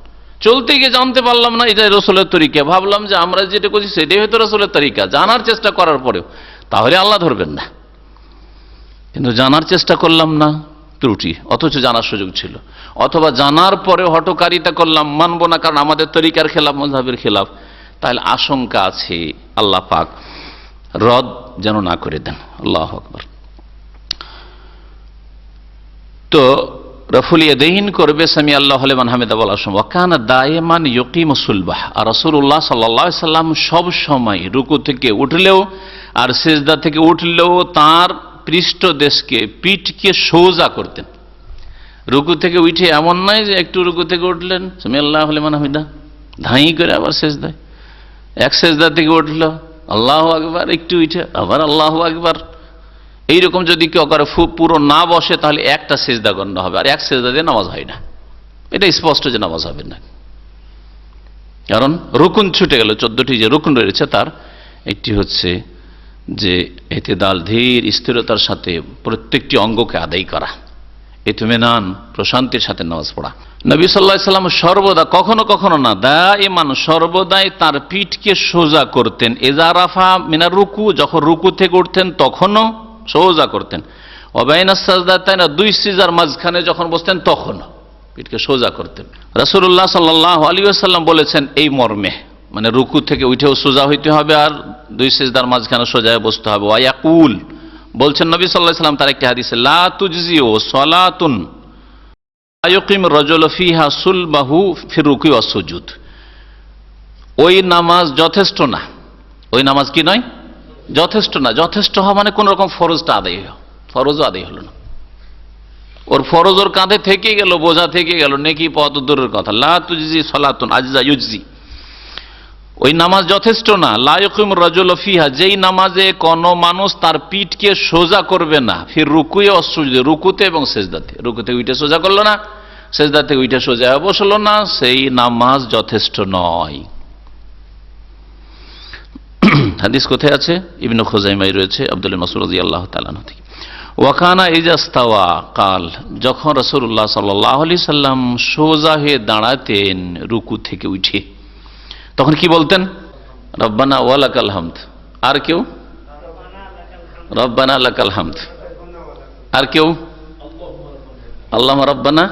চলতে গিয়ে জানতে পারলাম না এটা রাসূলের তরিকা, ভাবলাম যে আমরা যেটা করছি সেটাই হয়তো রাসূলের তরিকা, জানার চেষ্টা করার পরেও, তাহলে আল্লাহ ধরবেন না। কিন্তু জানার চেষ্টা করলাম না, ত্রুটি, অথচ জানার সুযোগ ছিল। অথবা জানার পরে হঠকারিতা করলাম, মানবো না কারণ আমাদের তরিকার খেলাফ, মাযহাবের খেলাফ, তাহলে আশঙ্কা আছে আল্লাহ পাক রদ যেন না করে দেন। আল্লাহু আকবার। তো রফুল ইয়াদাইন করবে সামি আল্লাহু লিমান হামিদা বলার সময়, কানা দায়মান ইউকিমু সুলবাহ, আর রাসূলুল্লাহ সাল্লাল্লাহু আলাইহি সাল্লাম সব সময় রুকু থেকে উঠলেও আর সিজদা থেকে উঠলেও তার পৃষ্ঠদেশকে, পিঠকে সোজা করতেন। রুকু থেকে উঠে এমন নয় যে একটু রুকু থেকে উঠলেন সামি আল্লাহু লিমান হামিদা, ধাই করে আবার সিজদায়, এক সিজদা থেকে উঠলো আল্লাহু আকবার, একটু উঠে আবার আল্লাহু আকবার, এইরকম যদি কেউ করে পুরো না বসে তাহলে একটা সিজদা গণ্য হবে, আর এক সিজদা দিয়ে নামাজ হয় না। এটা স্পষ্ট যে নামাজ হবে না, কারণ রুকুন ছুটে গেল। 14টি যে রুকুন রয়েছে তার একটি হচ্ছে যে ইতিদাল, ধীর স্থিরতার সাথে প্রত্যেকটি অঙ্গকে আদায় করা, ইতমিনান, প্রশান্তির সাথে নামাজ পড়া। নবী সাল্লাল্লাহু আলাইহি সাল্লাম সর্বদা, কখনো কখনো না, দাইমান সর্বদাই তার পিঠকে সোজা করতেন। ইজা রাফা মিনার রুকু, যখন রুকু থেকে উঠতেন তখনও সোজা করতেন। ওয়াবাইনা সাজদাতাইন, দুই সিজদার মাঝখানে যখন বসতেন তখনও পিঠকে সোজা করতেন। রাসূলুল্লাহ সাল্লাল্লাহু আলাইহি ওয়াসাল্লাম বলেছেন এই মর্মে, মানে রুকু থেকে উঠেও সোজা হইতে হবে আর দুই সিজদার মাঝখানে সোজা হয়ে বসতে হবে। ওয়া ইয়াকুল, বলছেন নবী সাল্লাল্লাহু আলাইহি ওয়াসাল্লাম তার একটি হাদিসে, লা তুজজিউ সালাতুন আয়ুকিম রাজুলু ফিহা সুলবাহু ফি রুকু ওয়াস সুজুদ, ওই নামাজ যথেষ্ট না। ওই নামাজ কি নয়? যথেষ্ট না। যথেষ্ট হওয়া মানে কোন রকম ফরজটা আদায় হলো, ফরজও আদায় হলো না, ওর ফরজ ওর কাঁধে থেকে গেল, বোঝা থেকে গেল, নেকি পথ দূরের কথা। লা তুজজি সালাতুন আজজা ইউজজি, ওই নামাজ যথেষ্ট না। লা ইয়াকুম রাজুলু ফিহা, যেই নামাজে কোন মানুষ তার পিঠকে সোজা করবে না, ফির রুকুয়ে ওয়াস সুজুদ, রুকুতে এবং সিজদাতে, রুকুতে উঠে সোজা করলো না, সিজদাতে উঠে সোজা বসলো না, সেই নামাজ যথেষ্ট নয়। হাদিস কোথায় আছে? ইবনে খুজাইমায় রয়েছে, আব্দুল্লাহ মাসউদ রাদিয়াল্লাহু তাআলা আনহু থেকে। ওয়াকানা ইজাস্তাওয়া কাল, যখন রাসূলুল্লাহ সাল্লাল্লাহু আলাইহি সাল্লাম সোজা হয়ে দাঁড়াতেন রুকু থেকে উঠে, তখন কি বলতেন? রব্বানা ওয়ালাকাল হামদ। আর কেউ? রব্বানা লাকাল হামদ। আর কেউ? আল্লাহুম্মা রব্বানা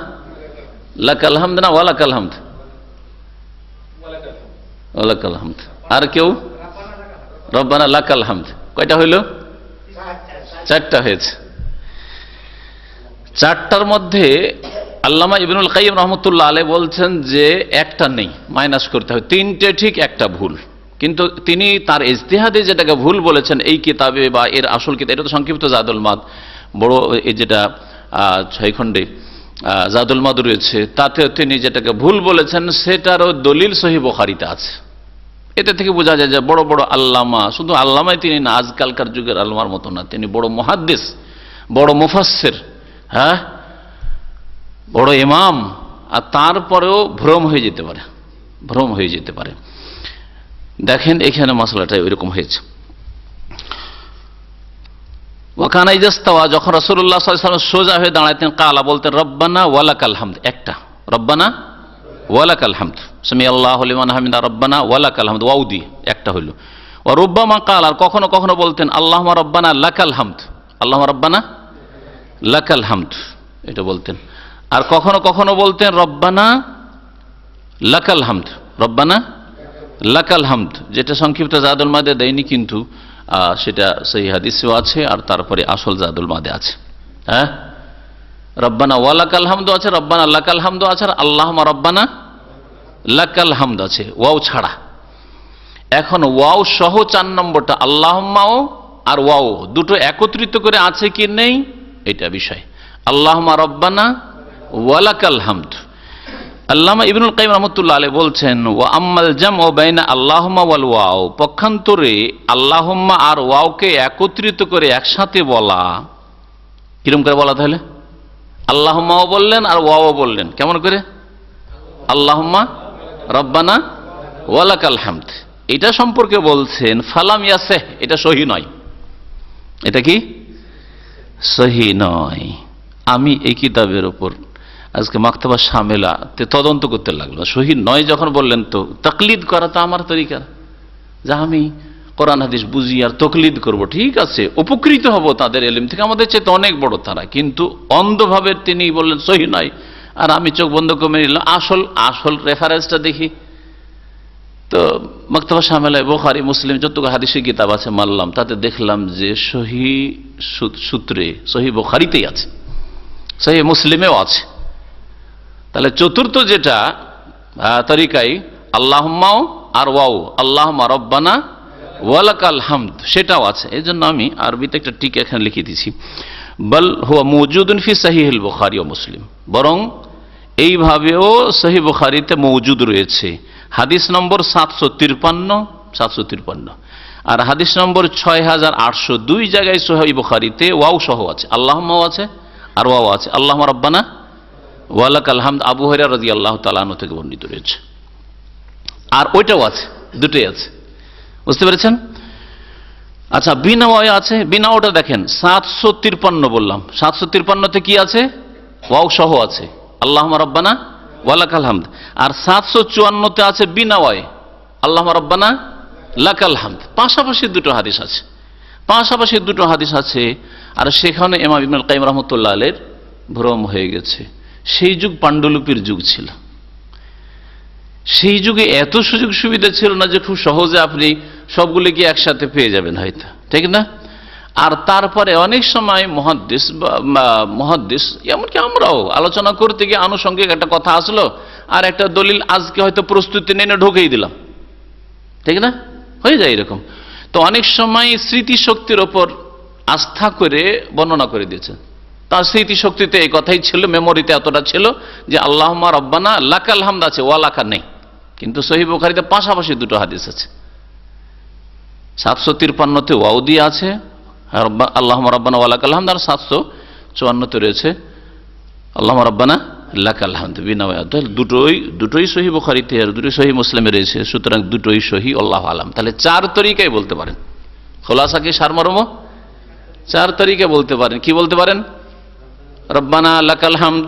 লাকাল হামদ, না ওয়ালাকাল হামদ? ওয়ালাকাল হামদ। আর কেউ? রব্বানা লাকাল হামদ। কয়টা হইল? চারটা হয়েছে। চারটার মধ্যে আল্লামা ইবনুল কাইয়িম রাহমাতুল্লাহ আলাইহি বলছেন যে একটা নেই, মাইনাস করতে হবে, তিনটে ঠিক একটা ভুল। কিন্তু তিনি তার ইজতিহাদে যেটাকে ভুল বলেছেন এই কিতাবে বা এর আসল কিতাব, এটা তো সংক্ষিপ্ত জাদুল মাদ, বড় এই যেটা 6 খণ্ডে জাদুল মাদ রয়েছে, তাতে তিনি যেটাকে ভুল বলেছেন সেটারও দলিল সহিহ বুখারীতে আছে। এতে থেকে বোঝা যায় যে বড় বড় আল্লামা, শুধু আল্লামাই তিনি না, আজকালকার যুগের আল্লামার মতো না, তিনি বড় মুহাদ্দিস, বড় মুফাসসির, হ্যাঁ, বড় ইমাম, আর তারপরেও ভ্রম হয়ে যেতে পারে, ভ্রম হয়ে যেতে পারে। দেখেন এখানে মাসলাটা এরকম হয়েছে। ওয়াকানা ইজাস্তাওয়া, যখন রাসূলুল্লাহ সাল্লাল্লাহু আলাইহি ওয়াসাল্লাম সোজা হয়ে দাঁড়াতেন, কালা বলতেন রব্বানা ওয়ালাকাল হামদ, একটা, রব্বানা ওয়ালাকাল হামদ, সামি আল্লাহু লিমান হামিদা, রব্বানা ওয়ালাকাল হামদ, ওয়াও দিয়ে একটা হইল। ওয়া রুব্বামা কাল, আর কখনো কখনো বলতেন আল্লাহুম্মা রব্বানা লাকাল হামদ, আল্লাহুম্মা রব্বানা লাকাল হামদ, এটা বলতেন। আর কখনো কখনো বলতেন রব্বানা লাকাল হামদ, রব্বানা লাকাল হামদ, যেটা সংক্ষিপ্ত জাদুল মাদে দেয়নি, কিন্তু সেটা সেই হাদিসেও আছে, আর তারপরে আসল জাদুল মাদে আছে। হ্যাঁ, রব্বানা ওয়ালাকাল হামদু আছে, রব্বানা লাকাল হামদু আছে, আর আল্লাহুম্মা রব্বানা লাকাল হামদ আছে, ওয়াও ছাড়া। এখন ওয়াও সহ 4 নম্বরটা, আল্লাহুম্মাও আর ওয়াও দুটো একত্রিত করে আছে কি নেই এটা বিষয়। আল্লাহুম্মা রব্বানা ওয়ালাকাল হামদ। আল্লামা ইবনুল কাইয়িম রাহমাতুল্লাহ আলাইহি বলছেন, ওয়া আম্মাল জামউ বাইনা আল্লাহুম্মা ওয়াল ওয়াও, পক্ষান্তরে আল্লাহুম্মা আর ওয়াওকে একত্রিত করে একসাথে বলা, কিরকম করে বলা? তাহলে আল্লাহুম্মাও বললেন আর ওয়াও বললেন, কেমন করে? আল্লাহুম্মা রব্বানা ওয়ালাকাল হামদ, এটা সম্পর্কে বলছেন ফালাম ইয়াসিহ, এটা সহি নয়। এটা কি সহি নয়। আমি এই কিতাবের উপর আজকে মাকতাবা শামেলাতে তদন্ত করতে লাগলো, সহি নয় যখন বললেন তো তাকলিদ করা তো আমার তরিকা, যা আমি কোরআন হাদিস বুঝি আর তকলিদ করব, ঠিক আছে উপকৃত হব তাদের ইলম থেকে, আমাদের চেয়ে অনেক বড় তারা, কিন্তু অন্ধভাবে তিনি বললেন সহি নয় আর আমি চোখ বন্ধ করে নিলাম। আসল রেফারেন্সটা দেখি তো মাকতাবা শামেলায় বুখারী মুসলিম যত হাদিসের কিতাব আছে মানলাম, তাতে দেখলাম যে সহি সূত্রে সহি বুখারীতেই আছে, সহি মুসলিমেও আছে। তাহলে চতুর্থ যেটা তরিকাই আল্লাহুম্মাও আর ওয়াও আল্লাহুম্মা রব্বানা ওয়ালাকাল হামদ, সেটাও আছে। এই জন্য আমি আরবিতে একটা টিক এখানে লিখে দিয়েছি, বল হুয়া মওজুদুন ফি সহিহুল বুখারী ও মুসলিম, বরং এইভাবেও সহিহ বুখারীতে মওজুদ রয়েছে। হাদিস নম্বর 753 আর হাদিস নম্বর 6802 জায়গায় সহিহ বুখারীতে ওয়াও সহ আছে, আল্লাহুম্মাও আছে আর ওয়াও আছে, আল্লাহুম্মা রব্বানা ওয়ালাকাল হামদ আবু হুরায়রা রাদিয়াল্লাহু তাআলা আনহু থেকে বর্ণিত রয়েছে। আর ওইটাও আছে, দুটোই আছে, বুঝতে পেরেছেন? আচ্ছা, বিনা ওয়াও আছে, বিনা ওটা দেখেন 753 বললাম, 753তে কি আছে? ওয়াও সহ আছে, আল্লাহুম্মা রব্বানা ওয়ালাকাল হামদ। আর 754তে আছে বিনা ওয়াও, আল্লাহুম্মা রব্বানা লাকাল হামদ। পাশাপাশি দুটো হাদিস আছে। আর সেখানে ইমাম ইবনুল কাইয়িম রাহমাতুল্লাহ আলাইহির ভ্রম হয়ে গেছে। সেই যুগ পাণ্ডুলিপির যুগ ছিল, সেই যুগে এত সুযোগ সুবিধা ছিল না যে খুব সহজে আপনি সবগুলিকে একসাথে পেয়ে যাবেন হয়তো, ঠিক না? আর তারপরে অনেক সময় মুহাদ্দিস এমনকি আমরাও আলোচনা করতে গিয়ে আনুষঙ্গিক একটা কথা আসলো আর একটা দলিল আজকে হয়তো প্রস্তুতি নিয়ে ঢুকেই দিলাম, ঠিক না? হয়ে যায় এরকম। তো অনেক সময় স্মৃতিশক্তির ওপর আস্থা করে বর্ণনা করে দিয়েছে, তার স্মৃতিশক্তিতে এই কথাই ছিল, মেমোরিতে এতটা ছিল যে আল্লাহুম্মা রব্বানা লাকাল হামদ আছে, ওয়ালাকা নেই। কিন্তু সহিহ বুখারীতে পাশাপাশি দুটো হাদিস আছে, 753তে ওয়াও দিয়ে আছে আল্লাহুম্মা রব্বানা ওয়ালাকাল হামদ, আর 754তে রয়েছে আল্লাহুম্মা রব্বানা লাকাল হামদ বিনা ওয়াও। দুটোই সহিহ বুখারীতে আর দুটোই সহিহ মুসলিমে রয়েছে, সুতরাং দুটোই সহিহ, আল্লাহু আলাম। তাহলে চার তরিকায় বলতে পারেন, খোলাসা কি সারমর্ম? চার তরিকা বলতে পারেন। কি বলতে পারেন? রব্বানা লাকাল হামদ,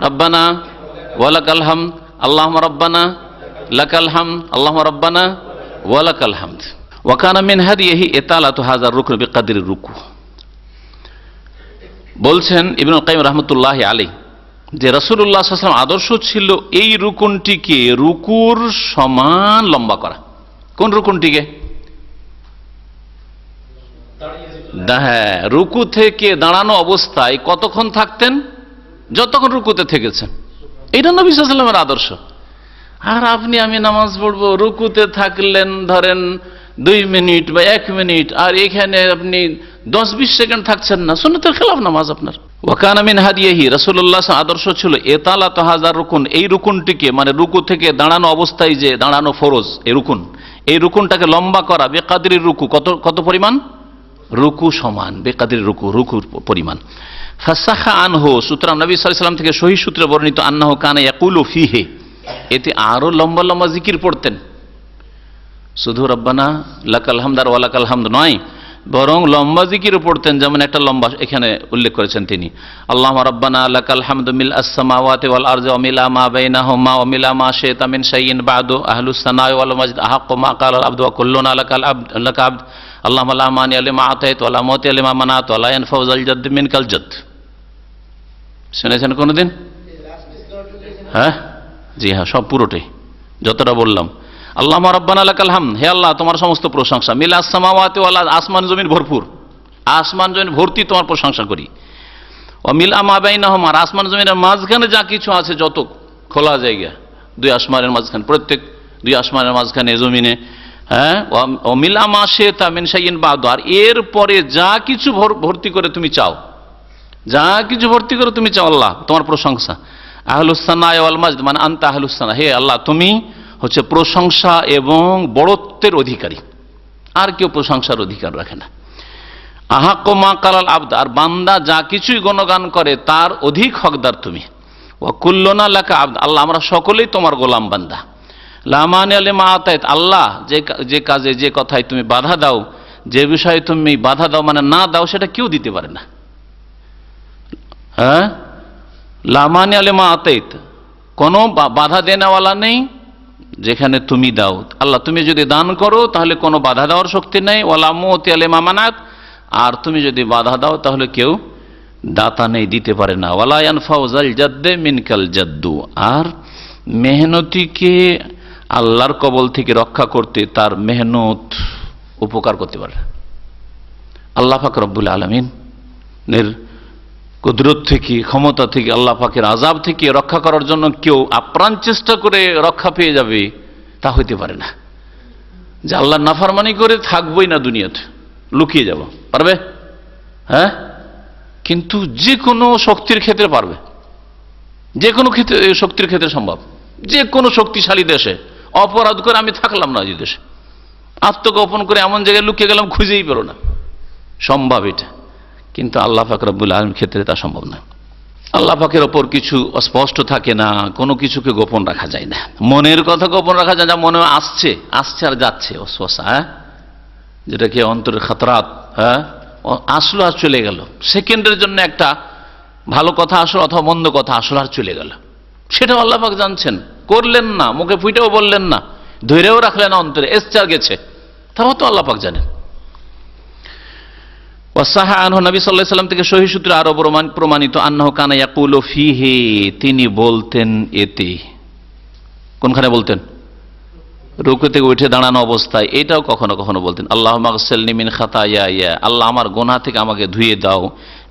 রব্বানা ওয়ালাকাল হামদ, আল্লাহুম্মা রব্বানা লাকাল হামদ, আল্লাহুম্মা রব্বানা ওয়ালাকাল হামদ। ওয়া কানা মিন হাদিহি ইতালাতু হাযার রুকন বিকদরি রুকু। বলছেন ইবনুল কাইয়িম রাহমাতুল্লাহি আলাইহি যে রাসূলুল্লাহ সাল্লাল্লাহু আলাইহি ওয়াসাল্লাম আদর্শ ছিল এই রুকুনটিকে রুকুর সমান লম্বা করা। কোন রুকুনটিকে? হ্যাঁ, রুকু থেকে দাঁড়ানো অবস্থায় কতক্ষণ থাকতেন? যতক্ষণ রুকুতে থেকেছেন। এটা নবী সাল্লাল্লাহু আলাইহি ওয়াসাল্লামের আদর্শ। আর আপনি আমি নামাজ পড়বো, রুকুতে থাকলেন ধরেন 2 মিনিট বা 1 মিনিট, আর এখানে আপনি 10-20 সেকেন্ড থাকছেন না, সুন্নাতের খেলাফ নামাজ আপনার। ওয়া কানা মিন হাদিহি, রাসূলুল্লাহ আদর্শ ছিল ইতালাতু হাযার রুকুন, এই রুকুনটিকে মানে রুকু থেকে দাঁড়ানো অবস্থায় যে দাঁড়ানো ফরজ এই রুকুনটাকে লম্বা করা, বেকাদরি রুকু, কত পরিমাণ? রুকু সমান, বেকাদরি রুকুর পরিমাণ। ফাসাহা আনহু, সুতরাং নবী সাল্লাল্লাহু আলাইহি ওয়াসাল্লাম থেকে সহিহ সূত্রে বর্ণিত আন্নাহু কানা ইয়াকুলু ফিহি, এতে আরো লম্বা লম্বা জিকির পড়তেন, শুধু রব্বানা লাকাল হামদ আর ওয়ালাকাল হামদ নয়, বরং লম্বা জিকিরও পড়তেন। যেমন একটা লম্বা এখানে উল্লেখ করেছেন তিনি, আল্লাহুম্মা রব্বানা লাকাল হামদু মিল আস-সামাওয়াতি ওয়াল আরদি ওয়া মিলা মা বাইনাহুমা ওয়া মিলা মা শাইতা মিন শাইইন বা'দু আহলুস সানাই ওয়াল মাজিদ আহাক্কু মা ক্বালা আল আবদু ওয়া কুল্লুনা লাকাল আবদ আল্লাহুম্মা লা মানি'a লিমা আতাইত ওয়া লা মুতি'a লিমা মানা'ত ওয়া লা ইয়ানফা'ু যাল জাদ্দি মিনকাল জাদ। শুনেছেন কোনদিন? হ্যাঁ, জি হ্যাঁ, সব পুরোটাই যতটা বললাম। আল্লাহুম্মা রব্বানা লাকাল হামদ, হে আল্লাহ তোমার সমস্ত প্রশংসা, মিল আস-সামাওয়াতি ওয়াল আরদ, আসমান জমিন ভরপুর, আসমান জমিন ভর্তি তোমার প্রশংসা করি। ওয়া মিল মা বাইনাহুমা, আসমান জমিনের মাঝখানে যা কিছু আছে, যত খোলা জায়গা, 2 আসমানের মাঝখানে, প্রত্যেক 2 আসমানের মাঝখানে জমিনে, হ্যাঁ, ওয়া মিল মা শাইতা মিন শাইইন বা'দু, আর এর পরে যা কিছু ভর্তি করে তুমি চাও, যা কিছু ভর্তি করে তুমি চাও আল্লাহ তোমার প্রশংসা। আহলুস সানাই ওয়াল মাজিদ, মানে আনতা আহলুস সানা, হে আল্লাহ তুমি হচ্ছে প্রশংসা এবং বড়ত্বের অধিকারী, আর কেউ প্রশংসার অধিকার রাখে না। আহাক্কু মা ক্বালাল আবদ, আর বান্দা যা কিছুই গুণগান করে তার অধিক হকদার তুমি। ওয়া কুল্লুনা লাকা আবদ, আল্লাহ আমরা সকলেই তোমার গোলাম বান্দা। লা মানিয়া লিমা আতাইত, আল্লাহ যে কাজে যে কথায় তুমি বাধা দাও, যে বিষয়ে তুমি বাধা দাও মানে না দাও, সেটা কেউ দিতে পারে না। হ্যাঁ, লা মানিয়া লিমা আতাইত, কোনো বাধা দেনেওয়ালা নেই যেখানে তুমি দাও। আল্লাহ তুমি যদি দান করো তাহলে কোনো বাধা দেওয়ার শক্তি নেই। ওয়ালা মুতিয়া লিমা মানাত, আর তুমি যদি বাধা দাও তাহলে কেউ দাতা নেই, দিতে পারে না। ওয়ালা ইয়ানফাউ যাল জাদ্দে মিনকাল জাদ্দু, আর মেহনতিকে আল্লাহর কবল থেকে রক্ষা করতে তার মেহনত উপকার করতে পারে। আল্লাহ পাক রব্বুল আলামিনের কুদরত থেকে, ক্ষমতা থেকে, আল্লাহ পাকের আযাব থেকে রক্ষা করার জন্য কেউ আপ্রাণ চেষ্টা করে রক্ষা পেয়ে যাবে, তা হইতে পারে না। যে আল্লাহ নাফরমানি করে থাকবোই না দুনিয়াতে, লুকিয়ে যাব, পারবে? হ্যাঁ, কিন্তু যে কোনো শক্তির ক্ষেত্রে পারবে, যে কোনো ক্ষেত্রে, শক্তির ক্ষেত্রে সম্ভব। যে কোনো শক্তিশালী দেশে অপরাধ করে আমি থাকলাম না, যে দেশে আত্মগোপন করে এমন জায়গায় লুকিয়ে গেলাম খুঁজেই পেল না, সম্ভব এটা। কিন্তু আল্লাহ পাক রব্বুল আলামিনের ক্ষেত্রে তা সম্ভব না। আল্লাহ পাকের ওপর কিছু স্পষ্ট থাকে না, কোনো কিছুকে গোপন রাখা যায় না। মনের কথা গোপন রাখা যায়, যা মনে আসছে আর যাচ্ছে অস্পষ্ট, হ্যাঁ, যেটাকে অন্তরের খাতরাত, হ্যাঁ, আসলো আর চলে গেল, সেকেন্ডের জন্য একটা ভালো কথা আসলো অথবা মন্দ কথা আসলো আর চলে গেল, সেটাও আল্লাহ পাক জানছেন। করলেন না, মুখে ফুটেও বললেন না, ধৈরেও রাখলেন না, অন্তরে এসছে আর গেছে, তাও তো আল্লাহ পাক জানেন। ওয়াসাহা আনহু, নবী সাল্লাল্লাহু আলাইহি সাল্লাম থেকে সহিহ সূত্রে আরো প্রমাণিত, আন্নাহু কানা ইয়াকুলু ফিহি, তিনি বলতেন এতে, কোনখানে বলতেন? রুকু থেকে উঠে দাঁড়ানো অবস্থায়। এটাও কখনো কখনো বলতেন, আল্লাহুম্মা গসিলনি মিন খাতায়ায়া, আল্লাহ আমার গুনাহ থেকে আমাকে ধুয়ে দাও,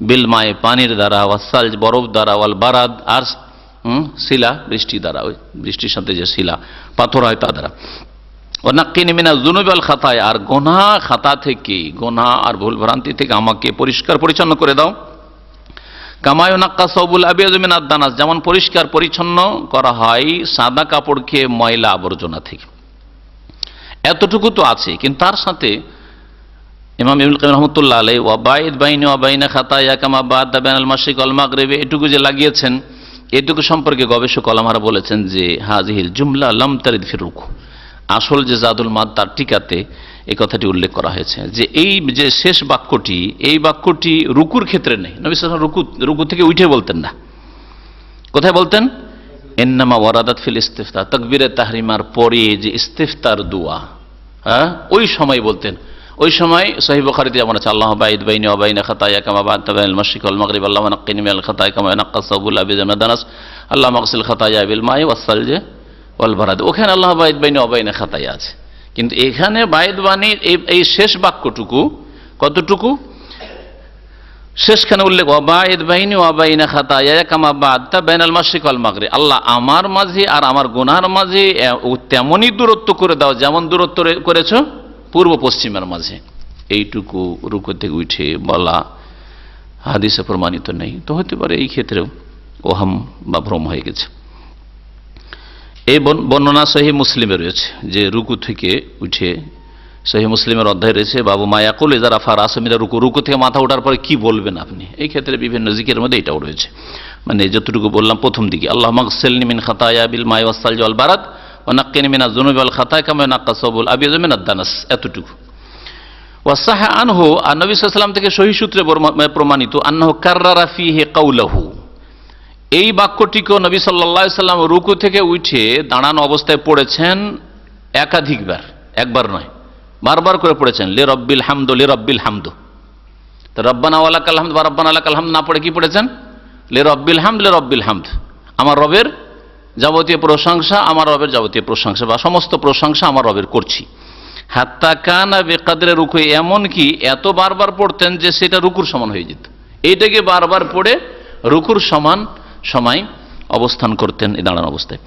বিল মায়ে, পানির দ্বারা, ওয়াসালজ, বরফ দ্বারা, ওয়াল বারাদ, আর শিলা, বৃষ্টি দ্বারা, ওই বৃষ্টির সাথে যে শিলা পাথর হয় তা দ্বারা, ওয়ানাক্কিনি মিনাজ যুনুবি ওয়াল খাতায়া, আর গুনাহ খাতা থেকে, গুনাহ আর ভুল ভ্রান্তি থেকে আমাকে পরিষ্কার পরিচ্ছন্ন করে দাও। কামা ইউনাক্কা সাওবুল আবিয়াযু মিনাদ দানাস, যেমন পরিষ্কার পরিচ্ছন্ন করা হয় সাদা কাপড়কে ময়লা আবর্জনা থেকে। এতটুকু তো আছে, কিন্তু তার সাথে ইমাম ইবনুল কাইয়িম রাহমাতুল্লাহ আলাইহি ওয়াবাইদ বাইনি ওয়া বাইনা খাতায়া কামা বা'দা বাইনাল মাশরিক ওয়াল মাগরিব, এটুকু যে লাগিয়েছেন, এটুকু সম্পর্কে গবেষক ওলামারা বলেছেন যে হাযিহিল জুমলা লাম তারিদ ফির রুকু, আসল যে জাদুল মাদ তার টিকাতে এই কথাটি উল্লেখ করা হয়েছে যে এই যে শেষ বাক্যটি, এই বাক্যটি রুকুর ক্ষেত্রে নেই। নবী সাল্লাল্লাহু আলাইহি ওয়াসাল্লাম রুকু থেকে উঠে বলতেন না। কোথায় বলতেন? ইন্নামা ওয়ারাদাত ফিল ইস্তিফতা, তাকবীরে তাহরিমার পরে যে ইস্তিফতার দোয়া, হ্যাঁ, ওই সময় বলতেন। ওই সময় সহিহ বুখারীতে যেমন আছে, আল্লাহু বাঈদ বাইনি ওয়া বাইনা খাতায়া কামা বা'দতা বাইনাল মাশরিক ওয়াল মাগরিব, আল্লাহুম্মা নাক্কিনি মিনাল খাতায়া কামা ইয়ানাক্কা সাওবুল আবিয়াযু মিনাদ দানাস, আল্লাহুম্মা আগসিল খাতায়া বিল মাই ওয়াস সালজি ওয়াল বারাদ। ওখানে আল্লাহু বাঈদ বাইনি ওয়া বাইনা খাতায়া আছে, কিন্তু এখানে বাঈদ বাণীর এই শেষ বাক্যটুকু, কতটুকু শেষখানে উল্লেখ, ওয়াবাইদ বাইনি ওয়া বাইনা খাতায়া কামা বা'দতা বাইনাল মাশরিক ওয়াল মাগরিব, আল্লাহ আমার মাঝে আর আমার গুনাহের মাঝে তেমনই দূরত্ব করে দাও যেমন দূরত্ব করেছো পূর্ব পশ্চিমের মাঝে। এইটুকু রুকু থেকে উঠে বলা হাদিসে প্রমাণিত নেই। তো হতে পারে এই ক্ষেত্রেও ওহাম বা ভ্রম হয়ে গেছে। এই বর্ণনা সহিহ মুসলিমে রয়েছে যে রুকু থেকে উঠে, সহিহ মুসলিমের অধ্যায় রয়েছে বাবু মায়াকুল ইযা রাফা রাসু মিনার রুকু, রুকু থেকে মাথা ওঠার পরে কি বলবেন আপনি। এই ক্ষেত্রে বিভিন্ন জিকিরের মধ্যে এটাও রয়েছে, মানে যতটুকু বললাম প্রথম দিকে, আল্লাহুম্মা গসিলনি মিন খাতায়া বিল মাই ওয়াস সালজি ওয়াল বারাদ ওয়া নাক্কিনি মিনাজ যুনুবি ওয়াল খাতায়া কামা ইয়ানাক্কা সাওবুল আবিয়াযু মিনাদ দানাস, এতটুকু। ওয়াসাহা আনহু, আর নবী সাল্লাল্লাহু আলাইহি ওয়াসাল্লাম থেকে সহিহ সূত্রে প্রমাণিত, আন্নাহু কাররারা ফিহি কাওলাহু, এই বাক্যটিকেও নবী সাল্লাল্লাহু আলাইহি ওয়াসাল্লাম রুকু থেকে উঠে দাঁড়ানো অবস্থায় পড়েছেন একাধিকবার, একবার নয়, বারবার করে পড়েছেন। লি রব্বিল হামদু, লি রব্বিল হামদু, তো রব্বানা ওয়া লাকাল হামদ বা রব্বানা লাকাল হামদ না পড়ে কি পড়েছেন? লি রব্বিল হামদ, লি রব্বিল হামদ, আমার রবের যাবতীয় প্রশংসা, আমার রবের যাবতীয় প্রশংসা বা সমস্ত প্রশংসা আমার রবের করছি। হাত্তা কানা বিকাদরে রুকু, এমন কি এত বারবার পড়তেন যে সেটা রুকুর সমান হয়ে যেত। এইটাকে বারবার পড়ে রুকুর সমান সময় অবস্থান করতেন এই দাঁড়ানো অবস্থায়।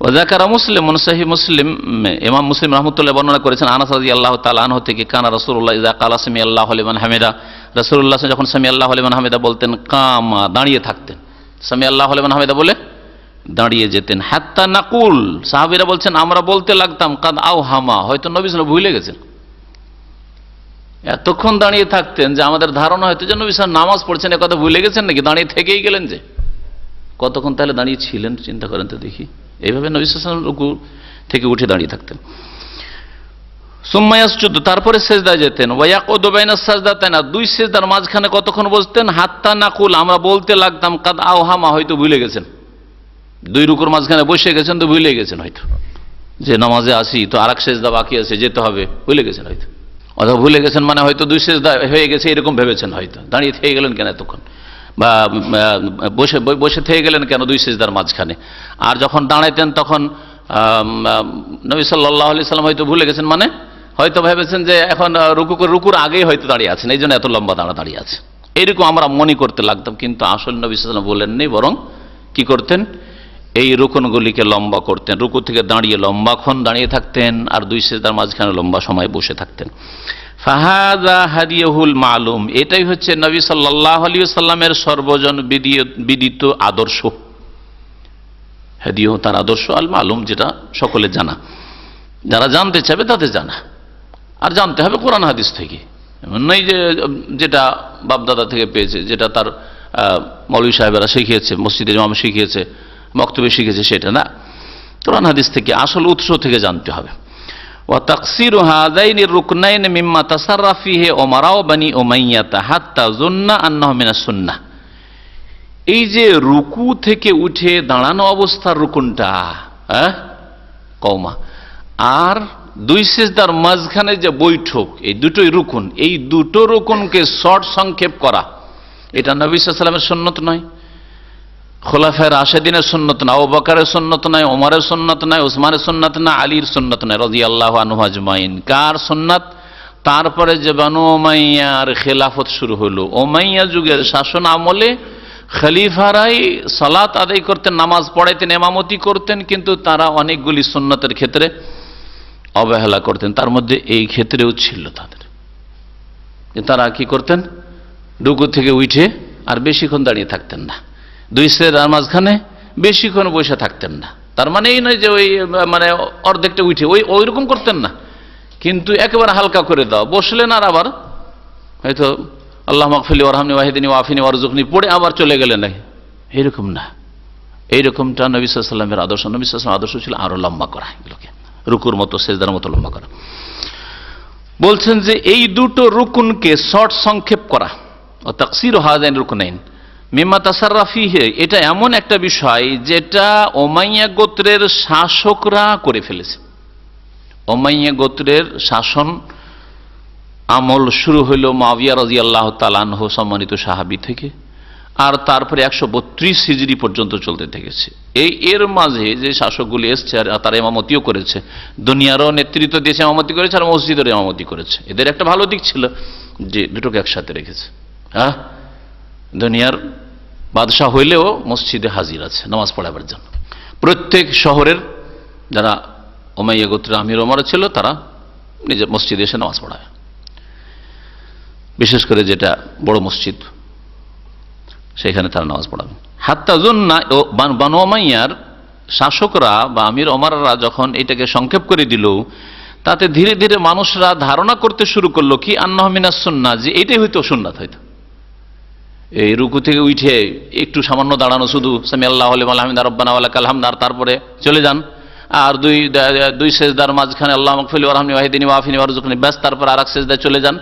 ওয়াজাকারা মুসলিম, সহিহ মুসলিম, ইমাম মুসলিম রাহমাতুল্লাহ বর্ণনা করেছেন আনাস রাদিয়াল্লাহু তাআলা আনহু থেকে, কানা রাসূলুল্লাহ ইযা ক্বালা সামিআল্লাহু লিমান হামিদা, রাসূলুল্লাহ যখন সামিআল্লাহু লিমান হামিদা বলতেন, কামা, দাঁড়িয়ে থাকতেন, সামিআল্লাহু লিমান হামিদা বলে দাঁড়িয়ে যেতেন। হাত্তা নাকুল, সাহাবীরা বলছেন আমরা বলতে লাগতাম, কাদ আও হামা, হয়তো নবী সাল্লাল্লাহু ভুলে গেছেন। এতক্ষণ দাঁড়িয়ে থাকতেন যে আমাদের ধারণা হয়তো যে নবী সাল্লাল্লাহু নামাজ পড়ছেন, এ কথা ভুলে গেছেন নাকি, দাঁড়িয়ে থেকেই গেলেন। যে কতক্ষণ তাহলে দাঁড়িয়ে ছিলেন চিন্তা করেন তো দেখি। এইভাবে নবী সাল্লাল্লাহু রুকু থেকে উঠে দাঁড়িয়ে থাকতেন। সুম্মা ইয়াসজুদু, তারপরে সেজদায় যেতেন। ওয়া ইয়াকুদু বাইনা সাজদাতাইন, দুই সেজদার মাঝখানে কতক্ষণ বসতেন? হাত্তা নাকুল, আমরা বলতে লাগতাম কাদ আওহামা, হয়তো ভুলে গেছেন। দুই রুকুর মাঝখানে বসে গেছেন তো ভুলে গেছেন হয়তো, যে নামাজে আসি তো আরেক সেজদা বাকি আছে, যেতে হবে, ভুলে গেছেন হয়তো। অথবা ভুলে গেছেন মানে হয়তো দুই সেজদা হয়ে গেছে এরকম ভেবেছেন হয়তো। দাঁড়িয়ে থেকে গেলেন কেন এতক্ষণ, বা বসে বসে থেকে গেলেন কেন দুই সেজদার মাঝখানে। আর যখন দাঁড়াইতেন তখন নবী সাল্লাল্লাহু আলাইহি সাল্লাম হয়তো ভুলে গেছেন, মানে হয়তো ভেবেছেন যে এখন রুকুর আগেই হয়তো দাঁড়িয়ে আছেন, এই জন্য এত লম্বা দাঁড়িয়ে আছে, এইরকম আমরা মনে করতে লাগতাম। কিন্তু আসল নবী সাল্লাল্লাহু আলাইহি ওয়াসাল্লাম বলেননি, বরং কি করতেন? এই রুকনগুলিকে লম্বা করতেন। রুকু থেকে দাঁড়িয়ে লম্বাক্ষণ দাঁড়িয়ে থাকতেন, আর দুই সেজদার মাঝখানে লম্বা সময় বসে থাকতেন। ফাহাযা হাদিয়ুল মালুম, এটাই হচ্ছে নবী সাল্লাল্লাহু আলাইহি ওয়াসাল্লামের সর্বজন বিদিত আদর্শ। হাদিয়ু তার আদর্শ, আল মালুম যেটা সকলে জানা, যারা জানতে চাইবে তাদের জানা। আর জানতে হবে কোরআন হাদিস থেকে, এমন নয় যে যেটা বাপদাদা থেকে পেয়েছে, যেটা তার মৌলভী সাহেবেরা শিখিয়েছে, মসজিদে ইমাম শিখিয়েছে, বক্তব্য শিখেছে, সেটা না। কোরআন হাদিস থেকে, আসল উৎস থেকে জানতে হবে। ওয়া তাকসিরু হাযাইনি রুকনাইন মিম্মা তাসাররাফ ফিহি উমারা ওয়া বনি উমাইয়া হাত্তা যুন্না আন্নাহু মিনাস সুন্নাহ, এই যে রুকু থেকে উঠে দাঁড়ানো অবস্থার রুকুনটা কওমা, আর দুই সিজদার মাঝখানে যে বৈঠক, এই দুটোই রুকুন, এই দুটো রুকুনকে শর্ট সংক্ষেপ করা, এটা নবী সাল্লাল্লাহু আলাইহি ওয়াসাল্লামের সুন্নত নয়, খোলাফায়ে রাশেদিনের সুন্নত না, আবু বকরের সুন্নত নয়, ওমরের সুন্নত নয়, উসমানের সুন্নত না, আলীর সুন্নত নয় রাদিয়াল্লাহু আনহু আজমাইন। কার সুন্নাত? তারপরে যে বানু উমাইয়ার খেলাফত শুরু হলো, উমাইয়া যুগের শাসন আমলে খলিফারাই সালাত আদায় করতেন, নামাজ পড়াইতেন, ইমামতি করতেন, কিন্তু তারা অনেকগুলি সুন্নতের ক্ষেত্রে অবহেলা করতেন। তার মধ্যে এই ক্ষেত্রেও ছিল তাদের, যে তারা কি করতেন? রুকু থেকে উঠে আর বেশিক্ষণ দাঁড়িয়ে থাকতেন না, দুই সেজদার মাঝখানে বেশিক্ষণ বসে থাকতেন না। তার মানে এই নয় যে ওই মানে অর্ধেকটা উঠে ওই রকম করতেন না, কিন্তু একেবারে হালকা করে দাও, বসলেন আর আবার হয়তো আল্লাহ মাগফিরলি ওয়ারহামনি ওয়াহিদিনী ওয়াফিনী ওয়ারজুকনি পড়ে আবার চলে গেলেন, না, এইরকম না। এইরকমটা নবী সাল্লাল্লাহু আলাইহি ওয়াসাল্লামের আদর্শ। নবী সাল্লাল্লাহু আলাইহি ওয়াসাল্লামের আদর্শ ছিল আরো লম্বা করা, এগুলোকে রুকুর মতো সেজদার মতো লম্বা করা। বলছেন যে এই দুটো রুকুনকে শর্ট সংক্ষেপ করা, ও তাকসিরু হাযাইন রুকনাইন মিম্মা তাসাররাফ ফিহি, এটা এমন একটা বিষয় যেটা উমাইয়া গোত্রের শাসকরা করে ফেলেছে। উমাইয়া গোত্রের শাসন আমল শুরু হইল মুআবিয়া রাদিয়াল্লাহু তাআলা আনহু সম্মানিত সাহাবী থেকে, আর তারপরে 132 হিজরি পর্যন্ত চলতে থেকেছে। এর মাঝে যে শাসকগুলি এসছে আর তারা ইমামতিও করেছে, দুনিয়ারও নেতৃত্ব দিয়েছে, ইমামতি করেছে, আর মসজিদের ইমামতি করেছে। এদের একটা ভালো দিক ছিল যে দুটোকে একসাথে রেখেছে। দুনিয়ার বাদশাহ হইলেও মসজিদে হাজির আছে নামাজ পড়াবার জন্য। প্রত্যেক শহরের যারা উমাইয়া গোত্রের আমির ওমরা ছিল, তারা নিজের মসজিদে এসে নামাজ পড়ায়, বিশেষ করে যেটা বড় মসজিদ সেখানে তারা নামাজ পড়াবে। হাত্তা যুন্না, বানু উমাইয়ার শাসকরা বা আমির ওমরারা যখন এটাকে সংক্ষেপ করে দিল, তাতে ধীরে ধীরে মানুষরা ধারণা করতে শুরু করলো কি আন্নাহু মিনাস সুন্নাহ, যে এটাই হয়তো সুন্নাত। হয়তো এই রুকু থেকে উঠে একটু সামান্য দাঁড়ানো, শুধু সামি আল্লাহু লিমান হামিদা রব্বানা ওয়া লাকাল হামদ, আর তারপরে চলে যান, আর দুই সেজদার মাঝখানে আল্লাহ মাগফিরলি ওয়ারহামনি ওয়াহিদিনী ওয়াফিনী ওয়ারজুকনি, ব্যাস, তারপর আরেক সেজদায় চলে যান।